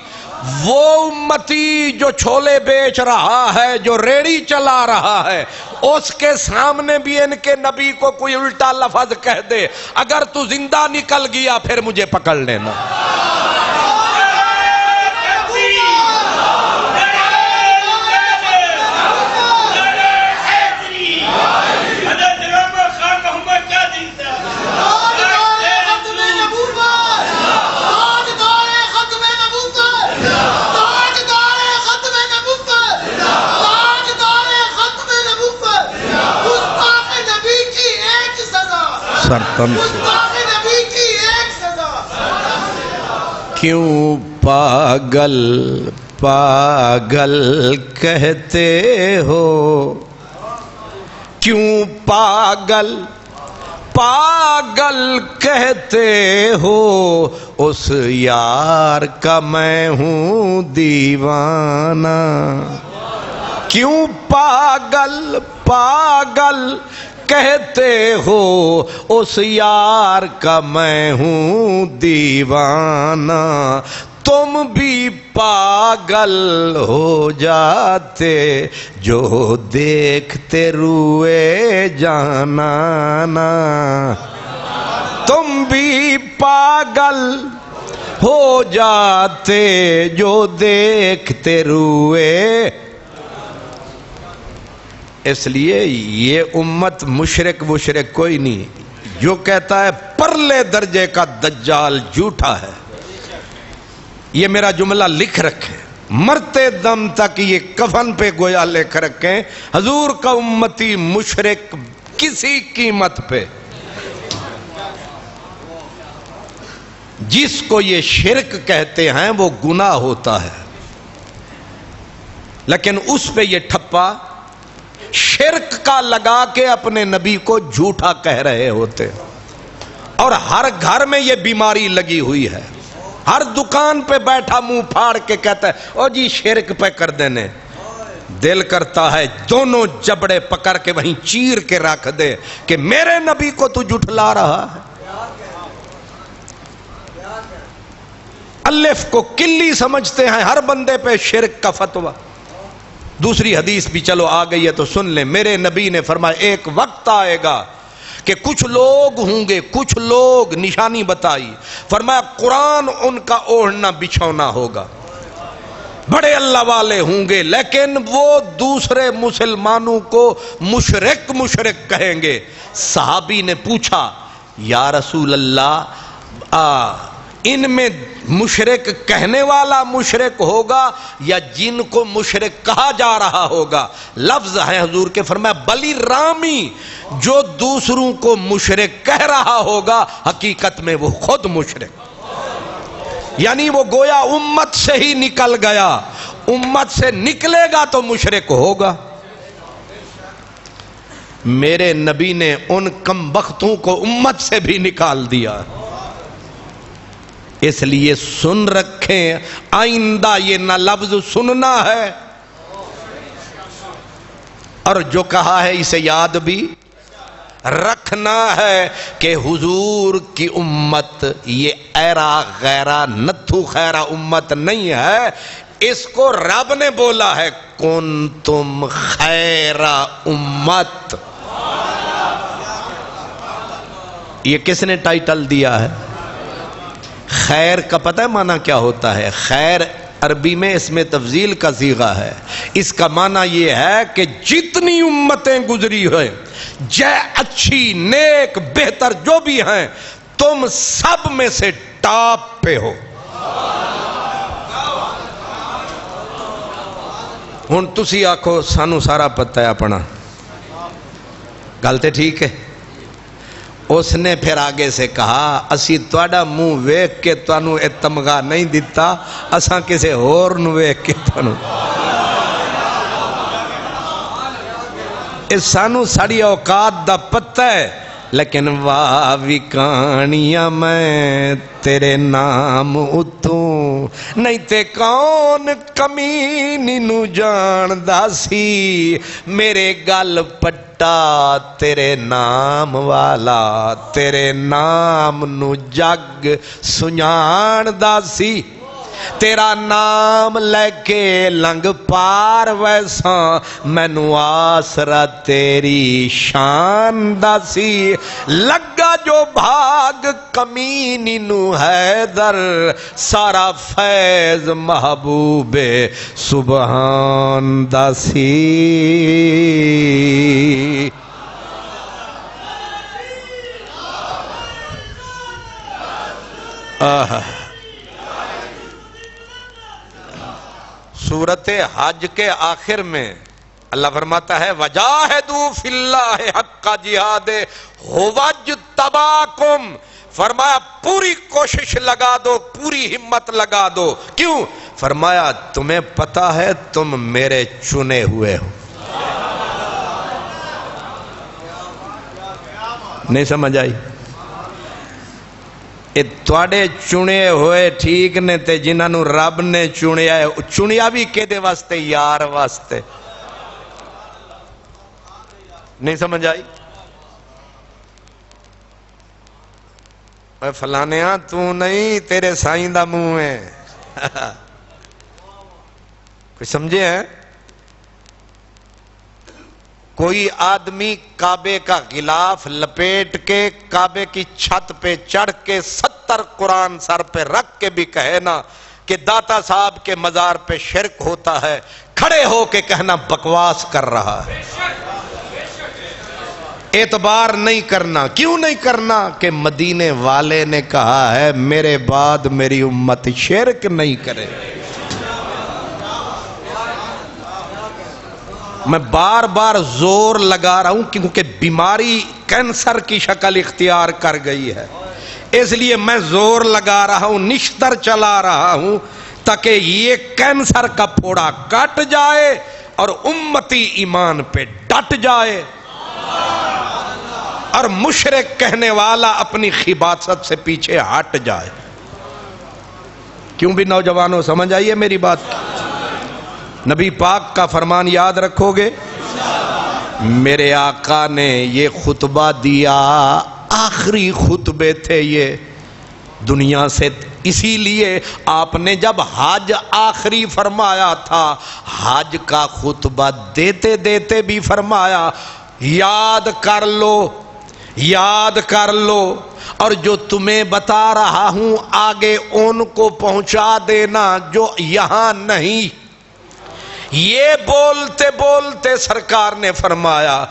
وہ امتی جو چھولے بیچ رہا ہے, جو ریڑی چلا رہا ہے, اس کے سامنے بھی ان کے نبی کو کوئی الٹا لفظ کہہ دے, اگر تو زندہ نکل گیا پھر مجھے پکڑ لینا. کیوں پاگل پاگل کہتے ہو, کیوں پاگل پاگل کہتے ہو, اس یار کا میں ہوں دیوانہ. کیوں پاگل پاگل کہتے ہو, اس یار کا میں ہوں دیوانہ. تم بھی پاگل ہو جاتے جو دیکھتے روئے جانانا. تم بھی پاگل ہو جاتے جو دیکھتے روئے. اس لیے یہ امت مشرک کوئی نہیں. جو کہتا ہے پرلے درجے کا دجال جھوٹا ہے. یہ میرا جملہ لکھ رکھیں, مرتے دم تک یہ کفن پہ گویا لکھ رکھیں, حضور کا امتی مشرک کسی قیمت پہ. جس کو یہ شرک کہتے ہیں وہ گناہ ہوتا ہے, لیکن اس پہ یہ ٹھپا شرک کا لگا کے اپنے نبی کو جھوٹا کہہ رہے ہوتے. اور ہر گھر میں یہ بیماری لگی ہوئی ہے. ہر دکان پہ بیٹھا منہ پھاڑ کے کہتا ہے او جی شرک پہ کر دینے. دل کرتا ہے دونوں جبڑے پکڑ کے وہیں چیر کے رکھ دے کہ میرے نبی کو تو جھٹلا رہا ہے. الف کو کلی سمجھتے ہیں ہر بندے پہ شرک کا فتویٰ. دوسری حدیث بھی چلو آ گئی ہے تو سن لیں. میرے نبی نے فرمایا ایک وقت آئے گا کہ کچھ لوگ ہوں گے، کچھ لوگ، نشانی بتائی، فرمایا قرآن ان کا اوڑھنا بچھونا ہوگا، بڑے اللہ والے ہوں گے، لیکن وہ دوسرے مسلمانوں کو مشرک مشرک کہیں گے۔ صحابی نے پوچھا یا رسول اللہ ان میں مشرک کہنے والا مشرک ہوگا یا جن کو مشرک کہا جا رہا ہوگا؟ لفظ ہے حضور کے، فرمایا بلی رامی، جو دوسروں کو مشرک کہہ رہا ہوگا حقیقت میں وہ خود مشرک، یعنی وہ گویا امت سے ہی نکل گیا، امت سے نکلے گا تو مشرک ہوگا۔ میرے نبی نے ان کم بختوں کو امت سے بھی نکال دیا، اس لیے سن رکھیں، آئندہ یہ نہ لفظ سننا ہے اور جو کہا ہے اسے یاد بھی رکھنا ہے کہ حضور کی امت یہ ایرا غیرہ نتھو خیرہ امت نہیں ہے، اس کو رب نے بولا ہے کنتم خیر امت۔ یہ کس نے ٹائٹل دیا ہے؟ خیر کا پتہ ہے معنی کیا ہوتا ہے؟ خیر عربی میں اس میں تفضیل کا صیغہ ہے، اس کا معنی یہ ہے کہ جتنی امتیں گزری ہوئے، جے اچھی نیک بہتر جو بھی ہیں، تم سب میں سے ٹاپ پہ ہو۔ ہن تسی آکھو سانو سارا پتہ ہے اپنا، گل تے ٹھیک ہے۔ اس نے پھر آگے سے کہا اسی تواڈا منہ ویکھ کے تانوں اے تمغہ نہیں دیتا، اساں کسے ہور نو ویکھ کے تانوں، اس سانوں ساڑی اوقات دا پتہ ہے، لیکن واہ وکانیاں میں تیرے نام اتوں، نہیں تے کون کمینی نو جاندا سی، میرے گل پٹا تیرے نام والا، تیرے نام نو جگ سنجاندا سی، تیرا نام لے کے لنگ پار ویساں، مینو آسرا تیری شان دا سی، لگا جو بھاگ کمینی نو حیدر، سارا فیض محبوب سبحان دا سی۔ سورت حج کے آخر میں اللہ فرماتا ہے وَجَاهِدُوا فِي اللَّهِ حَقَّ جِهَادِهِ هُوَ اجْتَبَاكُمْ، فرمایا پوری کوشش لگا دو، پوری ہمت لگا دو، کیوں؟ فرمایا تمہیں پتا ہے تم میرے چنے ہوئے ہو۔ نہیں سمجھ آئی؟ تواڈے چنے ہوئے ٹھیک نے تے جنہاں نو رب نے چنیا ہے، چنیا بھی کدے واسطے؟ یار واسطے۔ نہیں سمجھ آئی؟ اے فلانیاں تو نہیں، تیرے سائیں دا منہ ہے۔ کوئی سمجھے ہیں؟ کوئی آدمی کعبے کا غلاف لپیٹ کے کعبے کی چھت پہ چڑھ کے 70 قرآن سر پہ رکھ کے بھی کہے نا کہ داتا صاحب کے مزار پہ شرک ہوتا ہے، کھڑے ہو کے کہنا بکواس کر رہا ہے۔ اعتبار نہیں کرنا، کیوں نہیں کرنا؟ کہ مدینے والے نے کہا ہے میرے بعد میری امت شرک نہیں کرے۔ میں بار بار زور لگا رہا ہوں کیونکہ بیماری کینسر کی شکل اختیار کر گئی ہے، اس لیے میں زور لگا رہا ہوں، نشتر چلا رہا ہوں تاکہ یہ کینسر کا پھوڑا کٹ جائے اور امتی ایمان پہ ڈٹ جائے اور مشرک کہنے والا اپنی خباثت سے پیچھے ہٹ جائے۔ کیوں بھی نوجوانوں سمجھ آئیے میری بات؟ نبی پاک کا فرمان یاد رکھو گے؟ میرے آقا نے یہ خطبہ دیا، آخری خطبے تھے یہ دنیا سے، اسی لیے آپ نے جب حج آخری فرمایا تھا، حج کا خطبہ دیتے دیتے بھی فرمایا یاد کر لو یاد کر لو، اور جو تمہیں بتا رہا ہوں آگے ان کو پہنچا دینا جو یہاں نہیں۔ یہ بولتے بولتے سرکار نے فرمایا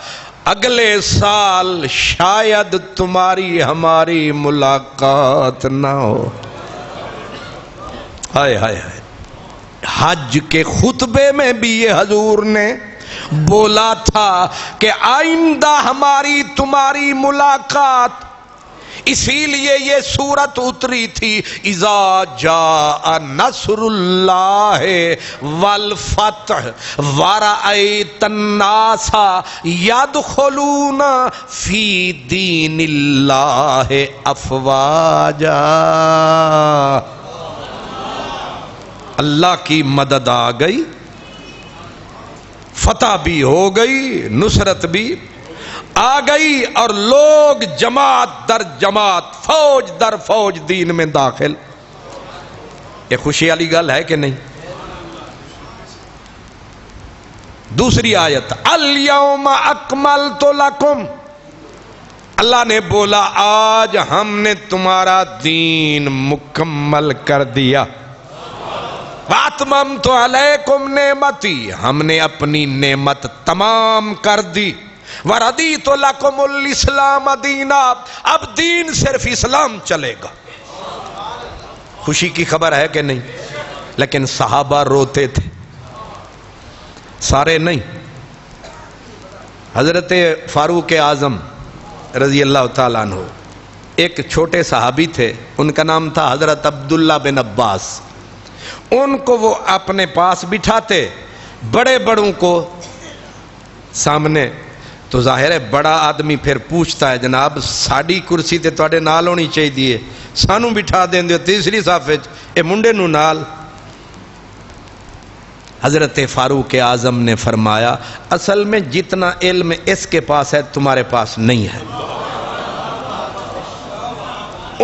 اگلے سال شاید تمہاری ہماری ملاقات نہ ہو۔ ہائے ہائے ہائے، حج کے خطبے میں بھی یہ حضور نے بولا تھا کہ آئندہ ہماری تمہاری ملاقات، اسی لیے یہ سورت اتری تھی اذا جاء نصر اللہ والفتح ورأیت الناس یدخلون فی دین اللہ افواجا۔ اللہ کی مدد آ گئی، فتح بھی ہو گئی، نصرت بھی آ گئی، اور لوگ جماعت در جماعت، فوج در فوج دین میں داخل۔ یہ خوشی والی گل ہے کہ نہیں؟ دوسری آیت الیوم اکملت لکم، اللہ نے بولا آج ہم نے تمہارا دین مکمل کر دیا۔ وَأَتْمَمْتُ عَلَيْكُمْ نِعْمَتِي، ہم نے اپنی نعمت تمام کر دی۔ وَرَضِيتُ لَكُمُ الْإِسْلَامَ دِينًا، اب دین صرف اسلام چلے گا۔ خوشی کی خبر ہے کہ نہیں؟ لیکن صحابہ روتے تھے، سارے نہیں۔ حضرت فاروق اعظم رضی اللہ تعالیٰ عنہ ایک چھوٹے صحابی تھے، ان کا نام تھا حضرت عبداللہ بن عباس۔ ان کو وہ اپنے پاس بٹھاتے، بڑے بڑوں کو سامنے، تو ظاہر ہے بڑا آدمی پھر پوچھتا ہے جناب ساڑی کرسی تے تواڈے نال ہونی چاہیے، سانو بٹھا دیں دیو تیسری صف وچ، اے منڈے نو نال۔ حضرت فاروق اعظم نے فرمایا اصل میں جتنا علم اس کے پاس ہے تمہارے پاس نہیں ہے۔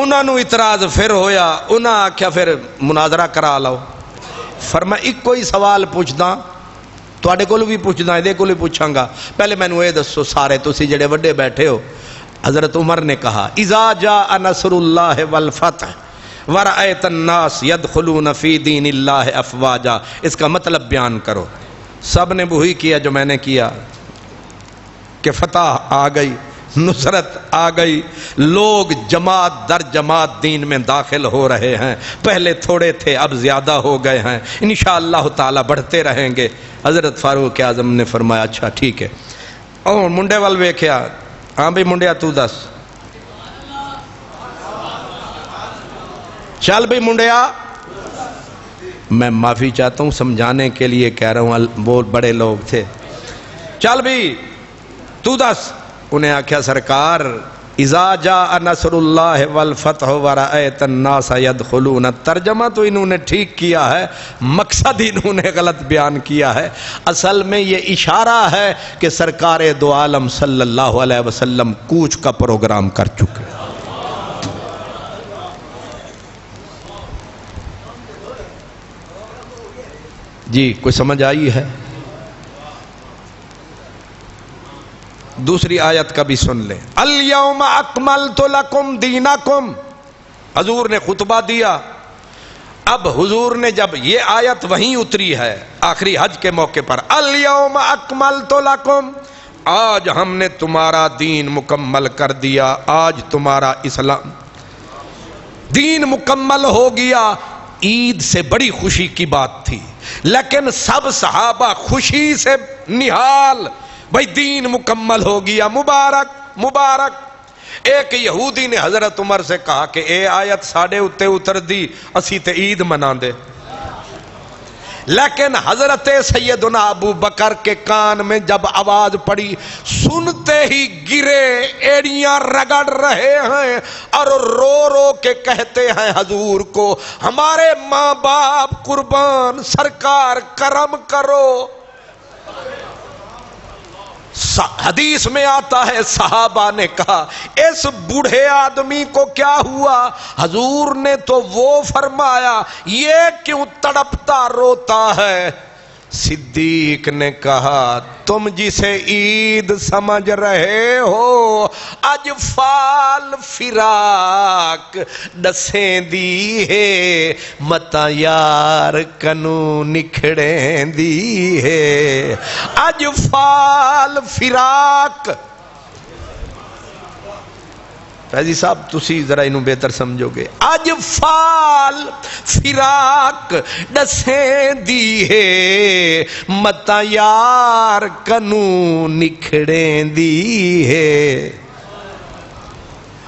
انہاں نو اعتراض پھر ہویا، انہاں آکھیا پھر مناظرہ کرا لو۔ فرمایا ایک کوئی سوال پوچھدا، تواڈے کول بھی پوچھدا، ایدے کول بھی پوچھاں گا، پہلے مینوں اے دسو سارے تسی جڑے وڈے بیٹھے ہو۔ حضرت عمر نے کہا اذا جاء نصر اللہ والفتح ورأیت الناس یدخلون فی دین اللہ افواجا، اس کا مطلب بیان کرو۔ سب نے وہی کیا جو میں نے کیا کہ فتح آ گئی، نصرت آ گئی، لوگ جماعت در جماعت دین میں داخل ہو رہے ہیں، پہلے تھوڑے تھے اب زیادہ ہو گئے ہیں، انشاءاللہ تعالی بڑھتے رہیں گے۔ حضرت فاروق اعظم نے فرمایا اچھا ٹھیک ہے۔ اور منڈے وال ویکھیا، ہاں بھئی منڈیا تو دس، چل بھئی منڈیا، میں معافی چاہتا ہوں سمجھانے کے لیے کہہ رہا ہوں، وہ بڑے لوگ تھے، چل بھئی تو دس۔ انہیں آکھیا سرکار اذا جاء نصر اللہ والفتح ورأیت الناس یدخلون، ترجمہ تو انہوں نے ٹھیک کیا ہے، مقصد انہوں نے غلط بیان کیا ہے۔ اصل میں یہ اشارہ ہے کہ سرکار دو عالم صلی اللہ علیہ وسلم کوچ کا پروگرام کر چکے۔ جی کوئی سمجھ آئی ہے؟ دوسری آیت کا بھی سن لیں، الیوم اکملت لکم دینکم، حضور نے خطبہ دیا۔ اب حضور نے جب یہ آیت وہیں اتری ہے آخری حج کے موقع پر، الیوم اکملت لکم، آج ہم نے تمہارا دین مکمل کر دیا، آج تمہارا اسلام دین مکمل ہو گیا۔ عید سے بڑی خوشی کی بات تھی، لیکن سب صحابہ خوشی سے نہال، بھئی دین مکمل ہو گیا، مبارک مبارک۔ ایک یہودی نے حضرت عمر سے کہا کہ اے آیت ساڑھے اتے اتر دی، اسی تے عید منا دے۔ لیکن حضرت سیدنا ابو بکر کے کان میں جب آواز پڑی، سنتے ہی گرے، ایڑیاں رگڑ رہے ہیں اور رو رو کے کہتے ہیں حضور کو ہمارے ماں باپ قربان، سرکار کرم کرو۔ حدیث میں آتا ہے صحابہ نے کہا اس بوڑھے آدمی کو کیا ہوا؟ حضور نے تو وہ فرمایا یہ کیوں تڑپتا روتا ہے؟ صدیق نے کہا تم جسے عید سمجھ رہے ہو اج فال فراق دسیں دی ہے متا یار کنو نکھڑیں دی ہے اج فال فراق فیضی صاحب تسی ذرا انہوں بہتر سمجھو گے اج فال فراق دسیں دی ہے متا یار کنو نکھڑیں دی ہے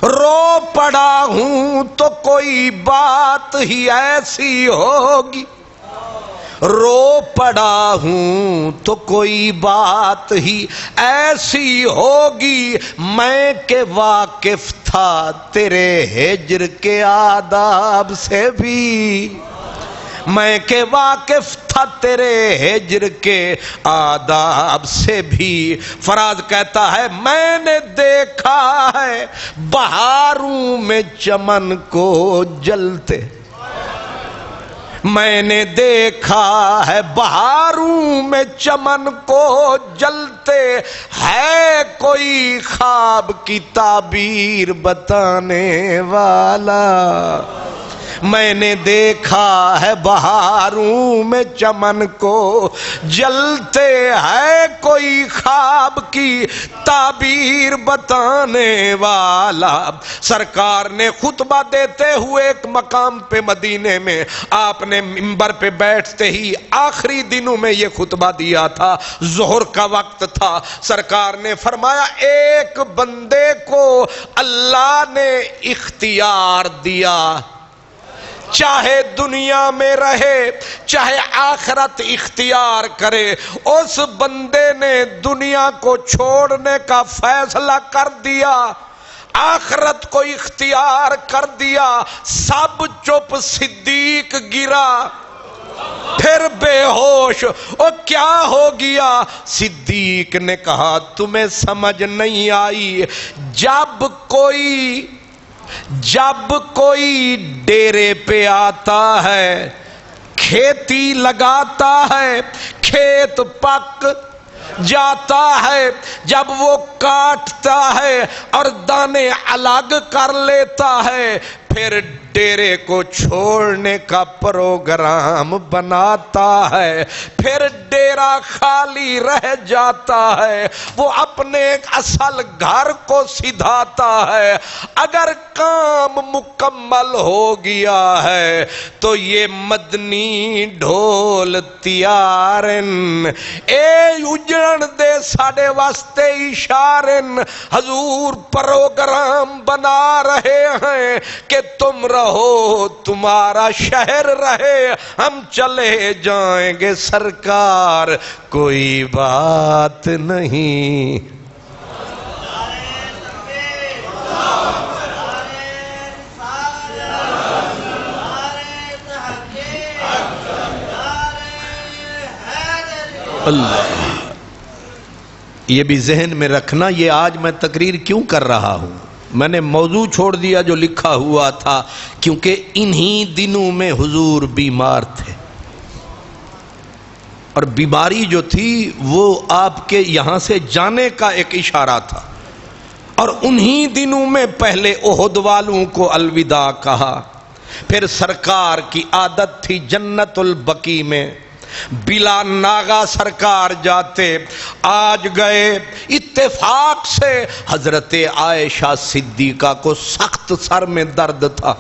رو پڑا ہوں تو کوئی بات ہی ایسی ہوگی رو پڑا ہوں تو کوئی بات ہی ایسی ہوگی میں کہ واقف تھا تیرے ہجر کے آداب سے بھی میں کہ واقف تھا تیرے ہجر کے آداب سے بھی فراز کہتا ہے میں نے دیکھا ہے بہاروں میں چمن کو جلتے میں نے دیکھا ہے بہاروں میں چمن کو جلتے ہے کوئی خواب کی تعبیر بتانے والا میں نے دیکھا ہے بہاروں میں چمن کو جلتے ہے کوئی خواب کی تعبیر بتانے والا سرکار نے خطبہ دیتے ہوئے ایک مقام پہ مدینے میں آپ نے منبر پہ بیٹھتے ہی آخری دنوں میں یہ خطبہ دیا تھا ظہر کا وقت تھا سرکار نے فرمایا ایک بندے کو اللہ نے اختیار دیا چاہے دنیا میں رہے چاہے آخرت اختیار کرے اس بندے نے دنیا کو چھوڑنے کا فیصلہ کر دیا آخرت کو اختیار کر دیا سب چپ صدیق گرا پھر بے ہوش او کیا ہو گیا صدیق نے کہا تمہیں سمجھ نہیں آئی جب کوئی ڈیرے پہ آتا ہے کھیتی لگاتا ہے کھیت پک جاتا ہے جب وہ کاٹتا ہے اور دانے الگ کر لیتا ہے پھر ڈیرے کو چھوڑنے کا پروگرام بناتا ہے پھر ڈیرا خالی رہ جاتا ہے وہ اپنے اصل گھر کو سدھاتا ہے اگر کام مکمل ہو گیا ہے تو یہ مدنی ڈھول تیارن اے اجڑن دے ساڑے واسطے اشارن حضور پروگرام بنا رہے ہیں کہ تم رہو تمہارا شہر رہے ہم چلے جائیں گے سرکار کوئی بات نہیں اللہ یہ بھی ذہن میں رکھنا یہ آج میں تقریر کیوں کر رہا ہوں میں نے موضوع چھوڑ دیا جو لکھا ہوا تھا کیونکہ انہی دنوں میں حضور بیمار تھے اور بیماری جو تھی وہ آپ کے یہاں سے جانے کا ایک اشارہ تھا اور انہی دنوں میں پہلے احد والوں کو الوداع کہا پھر سرکار کی عادت تھی جنت البقیع میں بلا ناغا سرکار جاتے آج گئے اتفاق سے حضرت عائشہ صدیقہ کو سخت سر میں درد تھا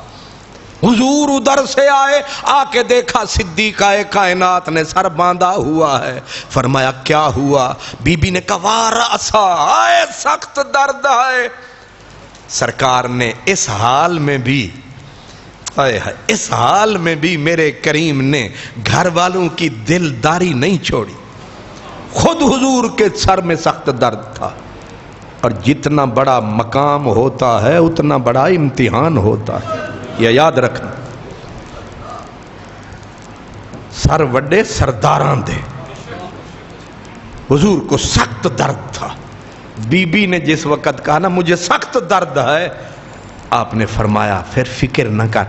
حضور ادھر سے آئے آ کے دیکھا صدیقہ کائنات نے سر باندھا ہوا ہے فرمایا کیا ہوا بی بی نے کہا واراسا آئے سخت درد ہے سرکار نے اس حال میں بھی میرے کریم نے گھر والوں کی دلداری نہیں چھوڑی خود حضور کے سر میں سخت درد تھا اور جتنا بڑا مقام ہوتا ہے اتنا بڑا امتحان ہوتا ہے یہ یاد رکھنا سر وڈے سرداران دے حضور کو سخت درد تھا بی بی نے جس وقت کہا نا مجھے سخت درد ہے آپ نے فرمایا پھر فکر نہ کر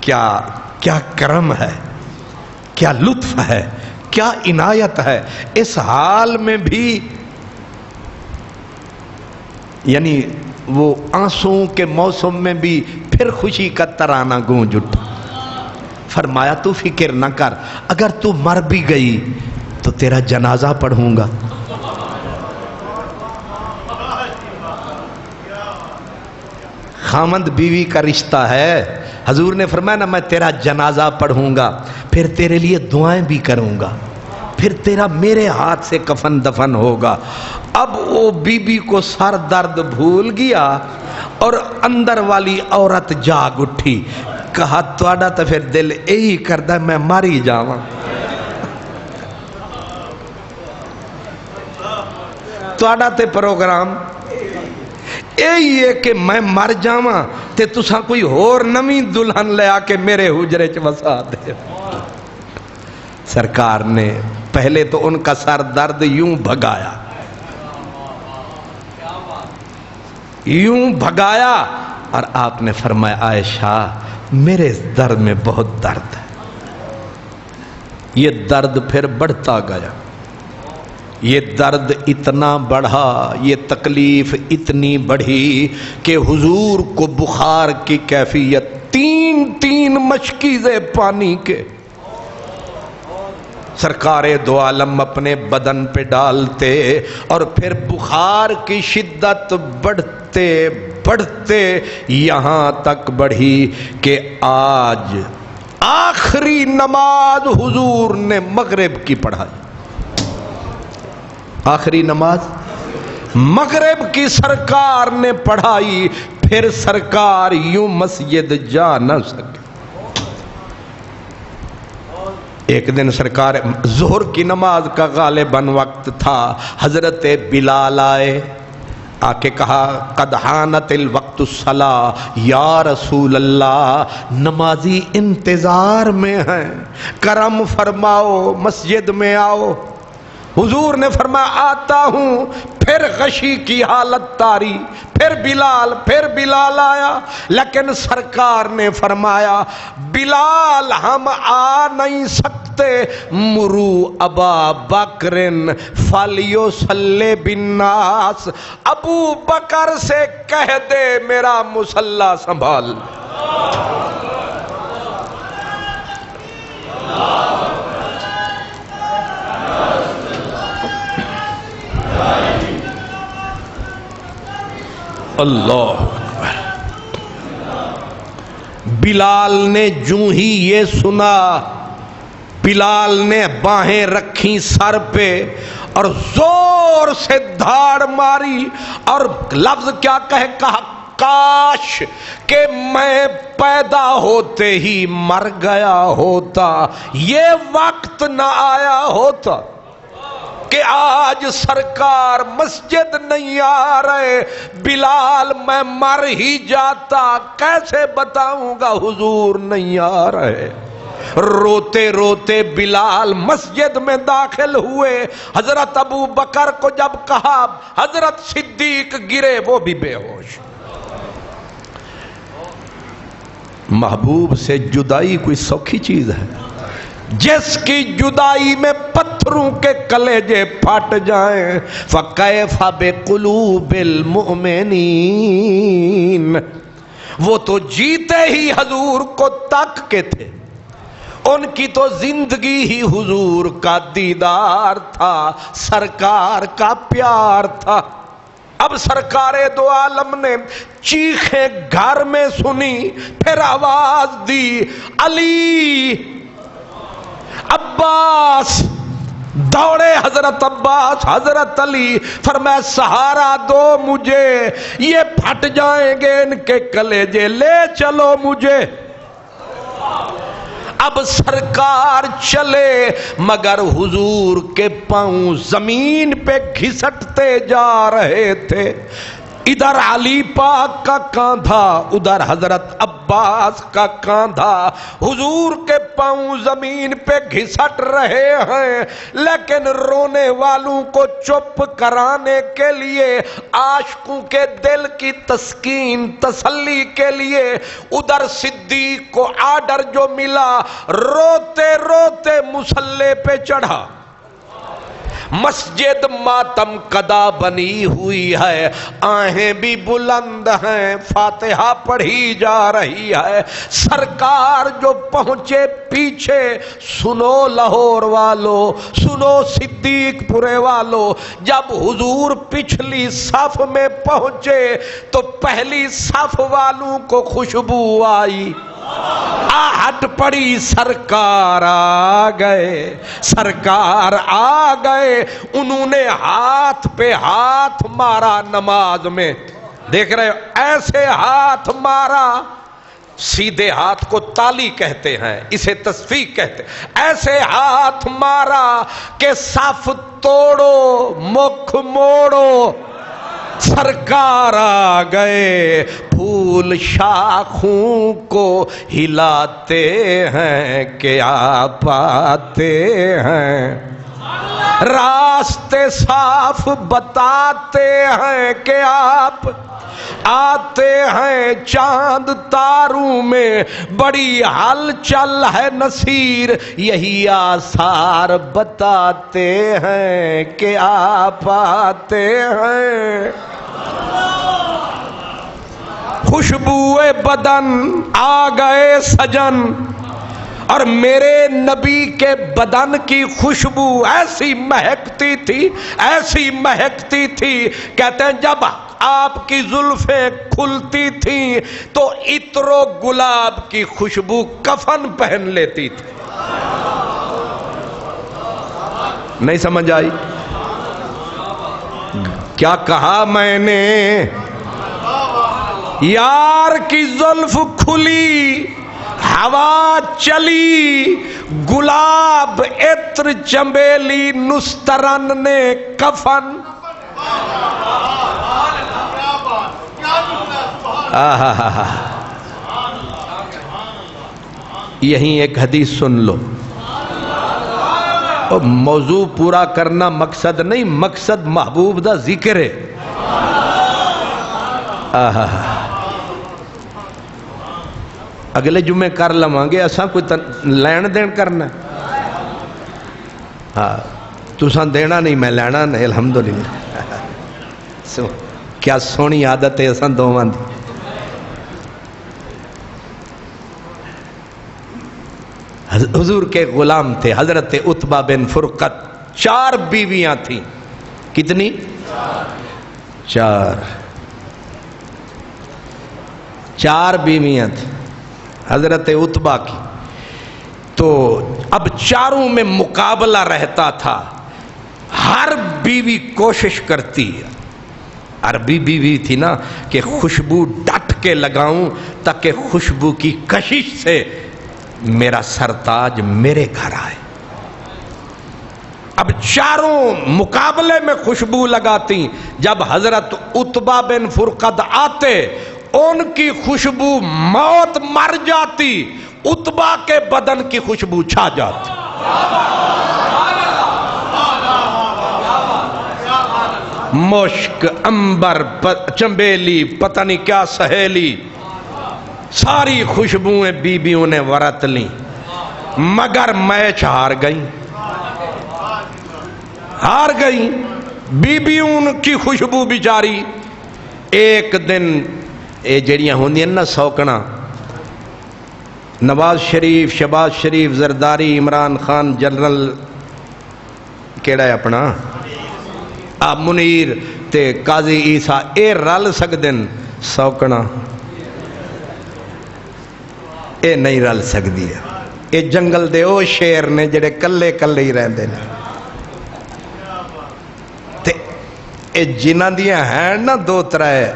کیا کرم ہے کیا لطف ہے کیا عنایت ہے، اس حال میں بھی یعنی وہ آنسوؤں کے موسم میں بھی پھر خوشی کا ترانہ گونج اٹھا۔ فرمایا تو فکر نہ کر، اگر تو مر بھی گئی تو تیرا جنازہ پڑھوں گا۔ خامند بیوی کا رشتہ ہے، حضور نے فرمایا نا میں تیرا جنازہ پڑھوں گا، پھر تیرے لیے دعائیں بھی کروں گا، پھر تیرا میرے ہاتھ سے کفن دفن ہوگا۔ اب وہ بی بی کو سر درد بھول گیا اور اندر والی عورت جاگ اٹھی، کہا تواڈا تو پھر دل یہی کردا میں مر ہی جاواں، تواڈا تے پروگرام یہی ہے کہ میں مر جاواں تے تساں کوئی ہور نویں دلہن لے آ کے میرے حجرے چ وسا دے۔ سرکار نے پہلے تو ان کا سر درد یوں بھگایا، یوں بھگایا، اور آپ نے فرمایا عائشہ میرے اس درد میں بہت درد ہے۔ یہ درد پھر بڑھتا گیا، یہ درد اتنا بڑھا، یہ تکلیف اتنی بڑھی کہ حضور کو بخار کی کیفیت، تین مشکیزیں پانی کے سرکار دو عالم اپنے بدن پہ ڈالتے، اور پھر بخار کی شدت بڑھتے بڑھتے یہاں تک بڑھی کہ آج آخری نماز حضور نے مغرب کی پڑھائی، آخری نماز مغرب کی سرکار نے پڑھائی، پھر سرکار یوں مسجد جا نہ سکے۔ ایک دن سرکار ظہر کی نماز کا غالباً وقت تھا، حضرت بلال آئے، آ کے کہا قد حانت الوقت الصلاۃ، یا رسول اللہ نمازی انتظار میں ہیں، کرم فرماؤ مسجد میں آؤ۔ حضور نے فرمایا آتا ہوں، پھر غشی کی حالت تاری، پھر بلال آیا، لیکن سرکار نے فرمایا بلال ہم آ نہیں سکتے، مرو ابا بکر فلیصلی بالناس، ابو بکر سے کہہ دے میرا مصلی سنبھال۔ اللہ اکبر۔ بلال نے جوں ہی یہ سنا، بلال نے باہیں رکھی سر پہ اور زور سے دھاڑ ماری، اور لفظ کیا کہا کاش کہ میں پیدا ہوتے ہی مر گیا ہوتا، یہ وقت نہ آیا ہوتا کہ آج سرکار مسجد نہیں آ رہے، بلال میں مر ہی جاتا، کیسے بتاؤں گا حضور نہیں آ رہے۔ روتے روتے بلال مسجد میں داخل ہوئے، حضرت ابو بکر کو جب کہا، حضرت صدیق گرے، وہ بھی بے ہوش۔ محبوب سے جدائی کوئی سوکھی چیز ہے؟ جس کی جدائی میں پتھروں کے کلیجے پھٹ جائیں، فَكَيْفَ بِقُلُوبِ الْمُؤْمِنِينَ، وہ تو جیتے ہی حضور کو تک کے تھے، ان کی تو زندگی ہی حضور کا دیدار تھا، سرکار کا پیار تھا۔ اب سرکار دو عالم نے چیخیں گھر میں سنی، پھر آواز دی علی، عباس، دوڑے حضرت عباس، حضرت علی، فرمایا سہارا دو مجھے، یہ پھٹ جائیں گے ان کے کلیجے، لے چلو مجھے۔ اب سرکار چلے، مگر حضور کے پاؤں زمین پہ گھسٹتے جا رہے تھے۔ ادھر علی پاک کا کاندھا، ادھر حضرت عباس کا کاندھا، حضور کے پاؤں زمین پہ گھسٹ رہے ہیں، لیکن رونے والوں کو چپ کرانے کے لیے، عاشقوں کے دل کی تسکین تسلی کے لیے، ادھر صدیق کو آرڈر جو ملا، روتے روتے مصلی پہ چڑھا۔ مسجد ماتم قدا بنی ہوئی ہے، آہیں بھی بلند ہیں، فاتحہ پڑھی جا رہی ہے، سرکار جو پہنچے پیچھے، سنو لاہور والو، سنو صدیق پورے والو، جب حضور پچھلی صف میں پہنچے تو پہلی صف والوں کو خوشبو آئی، آہٹ پڑی، سرکار آ گئے، سرکار آ گئے۔ انہوں نے ہاتھ پہ ہاتھ مارا نماز میں، دیکھ رہے ہو ایسے ہاتھ مارا، سیدھے ہاتھ کو تالی کہتے ہیں، اسے تصفیق کہتے ہیں، ایسے ہاتھ مارا کہ صف توڑو مکھ موڑو، سرکار آ گئے، پھول شاخوں کو ہلاتے ہیں کہ آپ آتے ہیں، راستے صاف بتاتے ہیں کہ آپ آتے ہیں، چاند تاروں میں بڑی ہلچل ہے نصیر، یہی آثار بتاتے ہیں کہ آپ آتے ہیں۔ خوشبوئے بدن آ گئے سجن، اور میرے نبی کے بدن کی خوشبو ایسی مہکتی تھی، ایسی مہکتی تھی، کہتے ہیں جب آپ کی زلفیں کھلتی تھیں تو عطر و گلاب کی خوشبو کفن پہن لیتی تھی۔ نہیں سمجھ آئی کیا کہا میں نے؟ یار کی زلف کھلی، ہوا چلی، گلاب عطر چنبیلی، نسترن نے کفن۔ یہیں ایک حدیث سن لو، موضوع پورا کرنا مقصد نہیں، مقصد محبوب دا ذکر ہے۔ اگلے جمعے کر لواں گے، اساں کوئی لین دین کرنا، ہاں تساں دینا نہیں میں لینا نہیں، الحمدللہ۔ کیا سونی عادت ہے اساں دوواں دی۔ حضور کے غلام تھے حضرت عتبہ بن فرقت، 4 بیویاں تھیں، کتنی؟ 4 بیویاں تھیں حضرت عتبہ کی۔ تو اب 4 میں مقابلہ رہتا تھا، ہر بیوی کوشش کرتی، عربی بیوی تھی نا، کہ خوشبو ڈٹ کے لگاؤں تاکہ خوشبو کی کشش سے میرا سرتاج میرے گھر آئے۔ اب 4 مقابلے میں خوشبو لگاتی، جب حضرت عتبہ بن فرقد آتے ان کی خوشبو موت مر جاتی، عتبہ کے بدن کی خوشبو چھا جاتی۔ مشک، عنبر، چنبیلی، پتہ نہیں کیا سہیلی، ساری خوشبوئیں بیویوں نے ورت لیں، مگر میچ ہار گئیں، ہار گئیں بیویوں کی خوشبو بیچاری۔ ایک دن اے جڑیاں ہوندی نا سوکنا، نواز شریف، شہباز شریف، زرداری، عمران خان، جنرل کیڑا ہے اپنا منیر تے قاضی عیسیٰ، اے رل سکدن، سوکنا اے نہیں رل سکدی ہے۔ اے جنگل دے او شیر نے جڑے کلے کلے ہی رہندے نے، تے اے جنہاں دیاں ہیں نا 2-3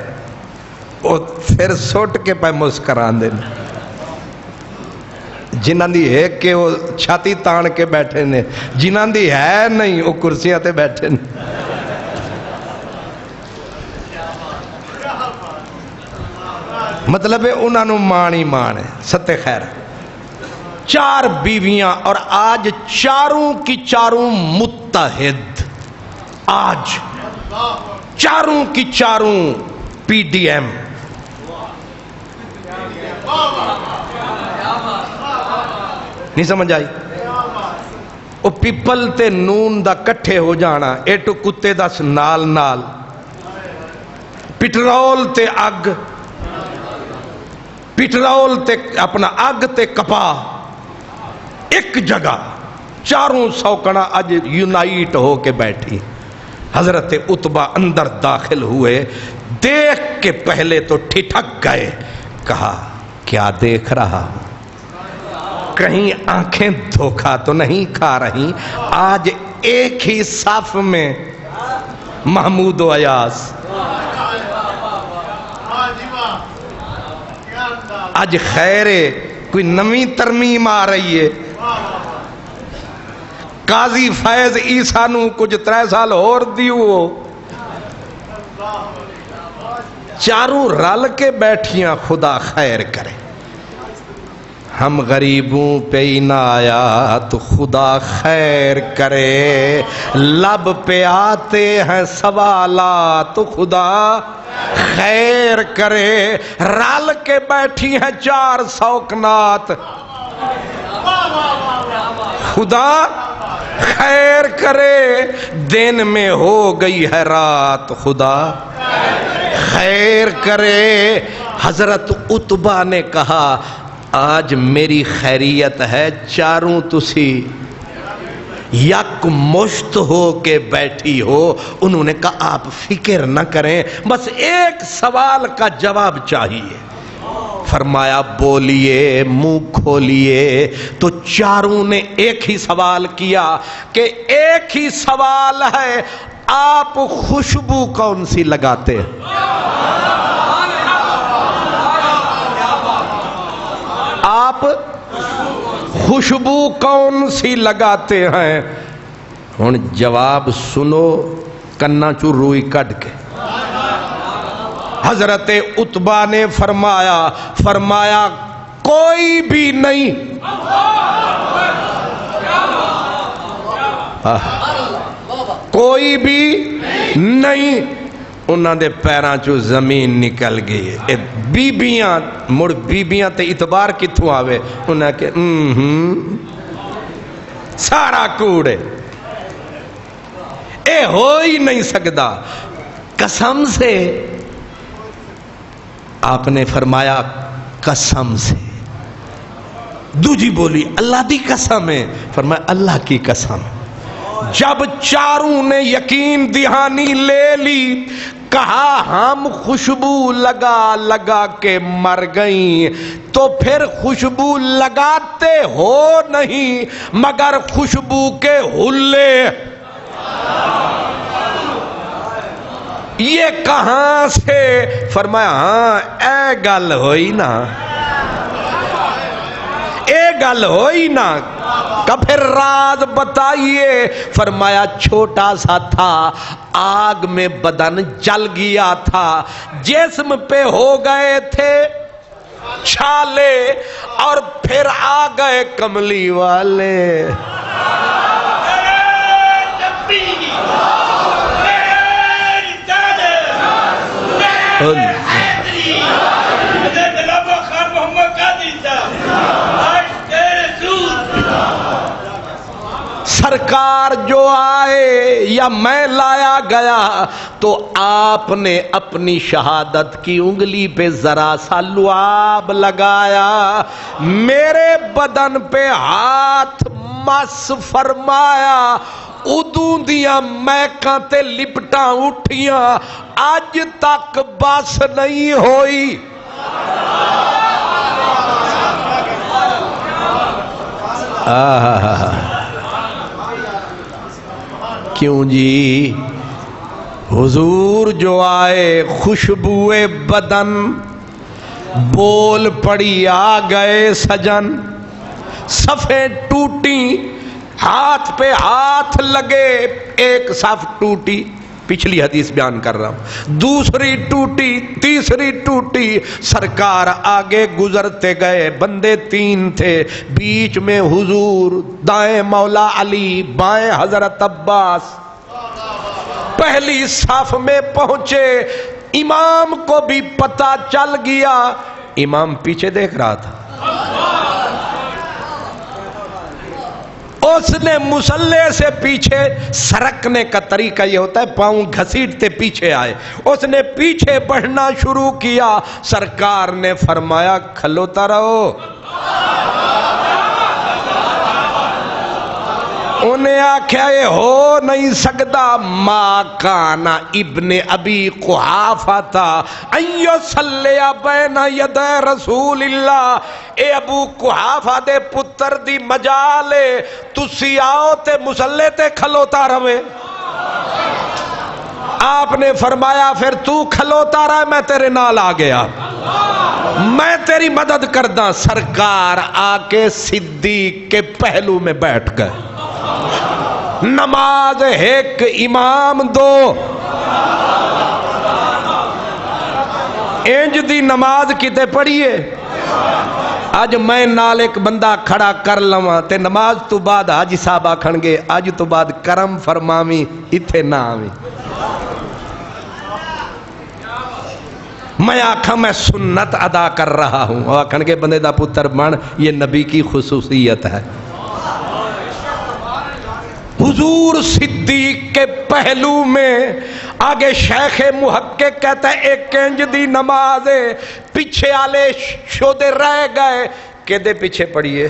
او پھر سٹ کے پہ مسکران دے، جنہاں دی ہے کہ وہ چھاتی تان کے بیٹھے نے، جنہاں دی ہے نہیں وہ کرسیاں تے بیٹھے نے۔ مطلب ہے انہوں نے مان ہی مان ہے. ست خیر 4 بیویاں اور آج چاروں کی چاروں متحد. آج چاروں کی چاروں پی ڈی ایم. نہیں سمجھ آئی؟ وہ پیپل تے نون دا کٹھے ہو جانا ایٹو کتے دا نال نال. پٹرول تے اگ، پٹرول تے اپنا اگ تے کپا ایک جگہ. چاروں سوکنا اج یونائٹ ہو کے بیٹھی. حضرت عتبہ اندر داخل ہوئے، دیکھ کے پہلے تو ٹھٹک گئے. کہا کیا دیکھ رہا ہوں؟ کہیں آنکھیں دھوکا تو نہیں کھا رہی؟ آج ایک ہی صف میں محمود و ایاز. آج خیرے کوئی نمی ترمیم آ رہی ہے. قاضی فیض عیسیٰ نو کچھ 3 سال اور دیو. چاروں رل کے بیٹھیاں. خدا خیر کرے. ہم غریبوں پہ ہی نہ آیا تو خدا خیر کرے. لب پہ آتے ہیں سوالات تو خدا خیر کرے. رل کے بیٹھی ہیں 4 سوکنات. خدا خیر کرے. دن میں ہو گئی ہے رات. خدا خیر کرے. حضرت عتبہ نے کہا آج میری خیریت ہے. چاروں تسی یک مشت ہو کے بیٹھی ہو. انہوں نے کہا آپ فکر نہ کریں، بس ایک سوال کا جواب چاہیے. فرمایا بولیے، منہ کھولیے. تو چاروں نے ایک ہی سوال کیا کہ ایک ہی سوال ہے، آپ خوشبو کون سی لگاتے ہیں؟ آپ خوشبو کون سی لگاتے ہیں؟ ہن جواب سنو کنا چو روئی کٹ کے. حضرت عتبہ نے فرمایا کوئی بھی نہیں. کوئی بھی نہیں. انہاں دے پیراں چو زمین نکل گئی. بیبیاں مڑ بیبیاں تے اعتبار کتھوں آوے؟ انہاں کہ سارا کوڑے اے ہو ہی نہیں سکدا. قسم سے آپ نے فرمایا قسم سے. دوجی بولی اللہ دی قسم ہے. فرمایا اللہ کی قسم. جب چاروں نے یقین دہانی لے لی، کہا ہم خوشبو لگا لگا کے مر گئیں، تو پھر خوشبو لگاتے ہو نہیں مگر خوشبو کے حلے. یہ کہاں سے؟ فرمایا ہاں اے گل ہوئی نا، اے گل ہوئی نا. کہ پھر راز بتائیے. فرمایا چھوٹا سا تھا، آگ میں بدن جل گیا تھا، جسم پہ ہو گئے تھے چھالے، اور پھر آ گئے کملی والے. سرکار جو آئے یا میں لایا گیا تو آپ نے اپنی شہادت کی انگلی پہ ذرا سا لعاب لگایا، میرے بدن پہ ہاتھ مس فرمایا، ادوں دیاں میکاں تے لپٹاں اٹھیاں، آج تک بس نہیں ہوئی. کیوں جی؟ حضور جو آئے خوشبوئے بدن، بول پڑی آ گئے سجن، صفیں ٹوٹی، ہاتھ پہ ہاتھ لگے، ایک صف ٹوٹی. پچھلی حدیث بیان کر رہا ہوں. دوسری ٹوٹی، تیسری ٹوٹی، سرکار آگے گزرتے گئے. بندے 3 تھے، بیچ میں حضور، دائیں مولا علی، بائیں حضرت عباس. پہلی صف میں پہنچے، امام کو بھی پتہ چل گیا. امام پیچھے دیکھ رہا تھا. اس نے مصلی سے پیچھے سرکنے کا طریقہ یہ ہوتا ہے، پاؤں گھسیٹتے پیچھے آئے. اس نے پیچھے بڑھنا شروع کیا. سرکار نے فرمایا کھلوتا رہو. انہیں آکھیا یہ ہو نہیں سکتا. ما کانا ابن ابی قحافہ تھا ان یصلی بین یدی رسول اللہ. اے ابو قحافہ دے پتر دی مجالے، تسی آؤ تے مصلی تے کھلوتا رہے. آپ نے فرمایا پھر تو کھلوتا رہا، میں تیرے نال آ گیا، میں تیری مدد کردہ. سرکار آ کے صدیق کے پہلو میں بیٹھ گئے. نماز ایک، امام 2. انج دی نماز کتے پڑھیے. اج میں نال ایک بندہ کھڑا کر لواں تے نماز تو بعد حاجی صاحب آکھن گے اج تو بعد کرم فرماویں، ایتھے نہ آویں. میں آکھاں میں سنت ادا کر رہا ہوں، آکھن گے بندے دا پتر بن، یہ نبی کی خصوصیت ہے. حضور صدیق کے پہلو میں آگے شیخ محقق کہتا ہے ایک انج دی نماز ہے. پیچھے آلے شودے رہ گئے، کہ دے پیچھے پڑھیے.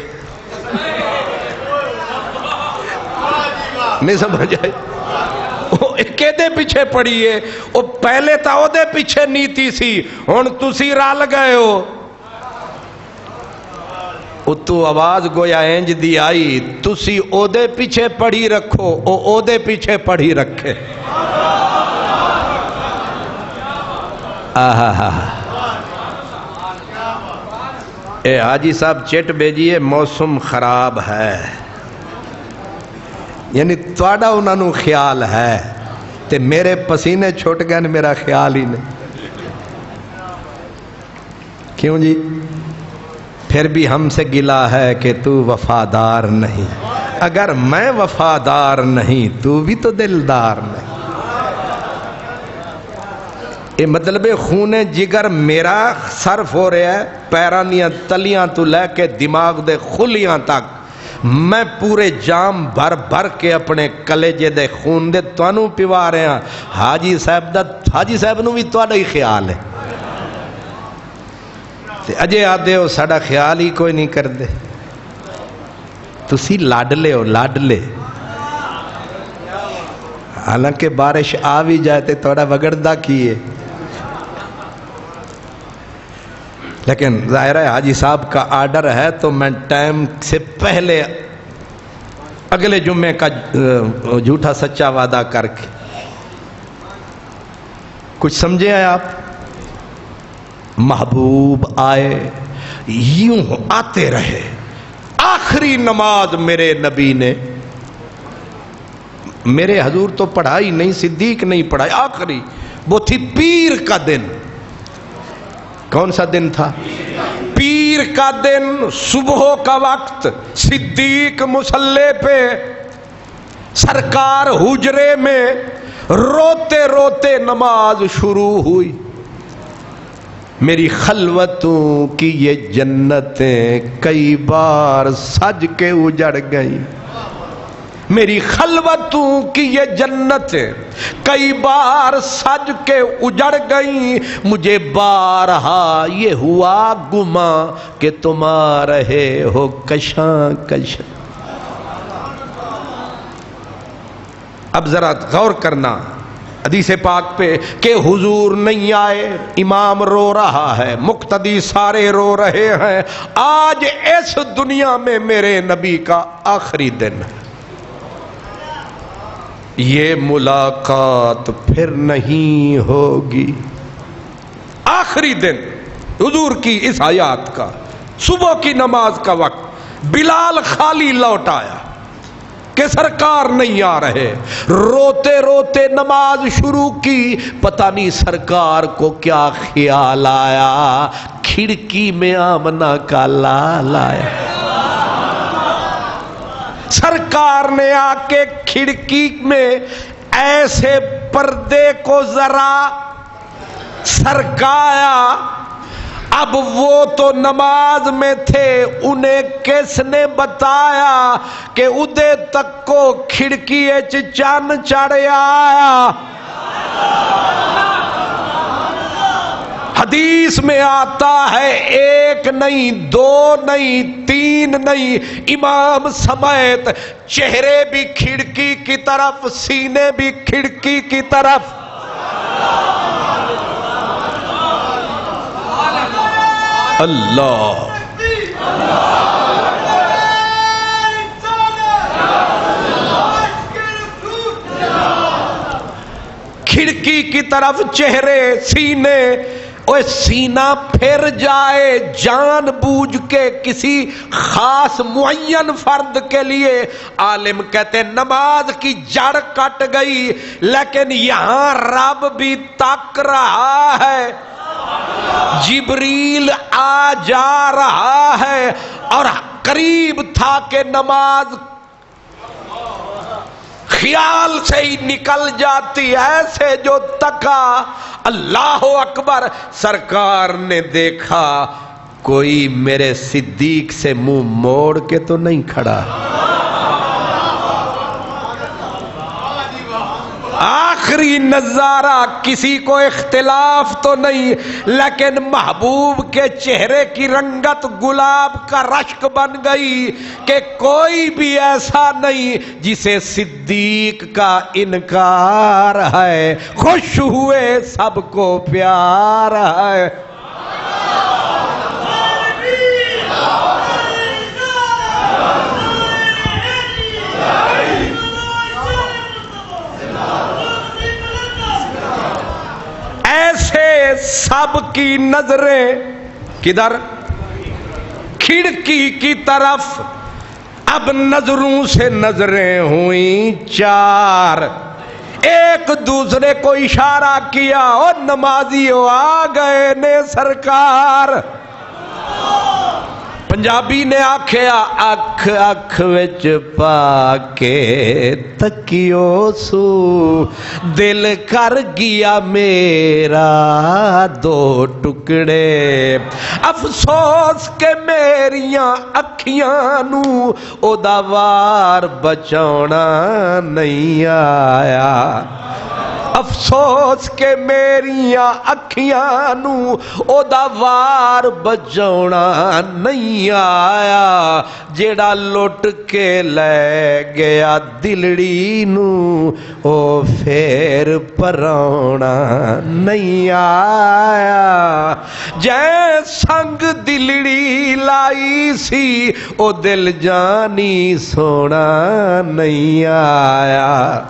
نہیں سمجھ آئے؟ کہ دے پیچھے پڑھیے. وہ پہلے تا او دے پیچھے نیتی سی، ہن تسی رل گئے ہو. اتو آواز گویا انج دی آئی، تسی او دے پیچھے پڑھی رکھو، او دے پیچھے پڑھی رکھے. اے حاجی صاحب چٹ بھیجیے، موسم خراب ہے، یعنی تواڈا انہاں نو خیال ہے تے میرے پسینے چھوٹ گئے، میرا خیال ہی نہیں. کیوں جی؟ پھر بھی ہم سے گلا ہے کہ تو وفادار نہیں. اگر میں وفادار نہیں تو بھی تو دلدار نہیں. یہ مطلب خون جگر میرا صرف ہو رہا ہے پیرانیاں تلیاں تو لے کے دماغ دے خلیاں تک. میں پورے جام بھر بھر کے اپنے کلیجے دے خون دے توانوں پیوا رہے ہیں. حاجی صاحب نو بھی تواڈا ہی خیال ہے. اجے آدھے ہو ساڑا خیال ہی کوئی نہیں کر دے. تسی لاڈلے ہو، لاڈلے. حالانکہ بارش آ بھی جائے تے تھوڑا وگڑدہ کیے. لیکن ظاہر ہے حاجی صاحب کا آرڈر ہے تو میں ٹائم سے پہلے اگلے جمعے کا جھوٹا سچا وعدہ کر کے. کچھ سمجھے ہیں آپ؟ محبوب آئے، یوں آتے رہے. آخری نماز میرے نبی نے، میرے حضور تو پڑھائی نہیں، صدیق نہیں پڑھائی، آخری وہ تھی پیر کا دن. کون سا دن تھا؟ پیر کا دن، صبح کا وقت. صدیق مصلی پہ، سرکار حجرے میں، روتے روتے نماز شروع ہوئی. میری خلوتوں کی یہ جنتیں کئی بار سج کے اجڑ گئیں. میری خلوتوں کی یہ جنتیں کئی بار سج کے اجڑ گئیں. مجھے بارہا یہ ہوا گماں کہ تم آ رہے ہو کشاں کشاں. اب ذرا غور کرنا حدیث پاک پہ کہ حضور نہیں آئے، امام رو رہا ہے، مقتدی سارے رو رہے ہیں. آج اس دنیا میں میرے نبی کا آخری دن ہے. یہ ملاقات پھر نہیں ہوگی. آخری دن حضور کی اس حیات کا، صبح کی نماز کا وقت. بلال خالی لوٹ آیا. کہ سرکار نہیں آ رہے، روتے روتے نماز شروع کی، پتہ نہیں سرکار کو کیا خیال آیا، کھڑکی میں آمنہ کا لال آیا۔ سرکار نے آ کے کھڑکی میں ایسے پردے کو ذرا سرکایا، اب وہ تو نماز میں تھے، انہیں کس نے بتایا کہ ادے تک کو کھڑکی چن چڑھ آیا۔ حدیث میں آتا ہے ایک نہیں، دو نہیں، تین نہیں، امام سمیت چہرے بھی کھڑکی کی طرف، سینے بھی کھڑکی کی طرف۔ اللہ کھڑکی کی طرف چہرے، سینے، اور سینہ پھر جائے جان بوجھ کے کسی خاص معین فرد کے لیے، عالم کہتے ہیں نماز کی جڑ کٹ گئی، لیکن یہاں رب بھی تک رہا ہے، جبریل آ جا رہا ہے، اور قریب تھا کہ نماز خیال سے ہی نکل جاتی، ایسے جو تکا، اللہ اکبر، سرکار نے دیکھا کوئی میرے صدیق سے منہ موڑ کے تو نہیں کھڑا، آخری نظارہ، کسی کو اختلاف تو نہیں، لیکن محبوب کے چہرے کی رنگت گلاب کا رشک بن گئی کہ کوئی بھی ایسا نہیں جسے صدیق کا انکار ہے، خوش ہوئے سب کو پیار ہے۔ سب کی نظریں کدھر؟ کھڑکی کی طرف۔ اب نظروں سے نظریں ہوئیں چار، ایک دوسرے کو اشارہ کیا، اور نمازیوں آ گئے نے سرکار۔ پنجابی نے آکھیا اکھ اکھ وچ پا کے تکیو سو، دل کر گیا میرا دو ٹکڑے، افسوس کہ میریاں اکھیاں نو او دا وار بچاونا نہیں آیا، افسوس کہ میریاں اکھیاں نو او دا وار بچاونا نہیں آیا، جیڑا لٹ کے لے گیا دلڑی نو او پھر پراونا نہیں آیا، جے سنگ دلڑی لائی سی او دل جانی سونا نہیں آیا۔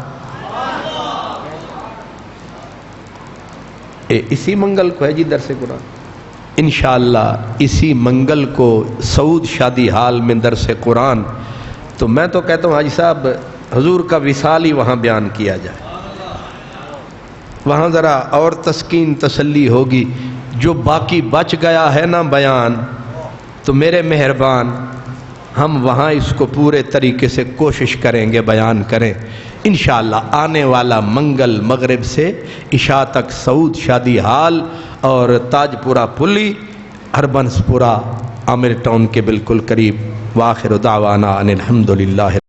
اسی منگل کو ہے جی درس قرآن، انشاءاللہ اسی منگل کو سعود شادی حال میں درس قرآن، تو میں تو کہتا ہوں حاجی صاحب حضور کا وصال ہی وہاں بیان کیا جائے، وہاں ذرا اور تسکین تسلی ہوگی، جو باقی بچ گیا ہے نا بیان، تو میرے مہربان ہم وہاں اس کو پورے طریقے سے کوشش کریں گے بیان کریں انشاءاللہ۔ آنے والا منگل مغرب سے عشاء تک سعود شادی حال اور تاج پورہ پلی، ہربنس پورہ عامر ٹاؤن کے بالکل قریب۔ وآخر دعوانا ان الحمدللہ۔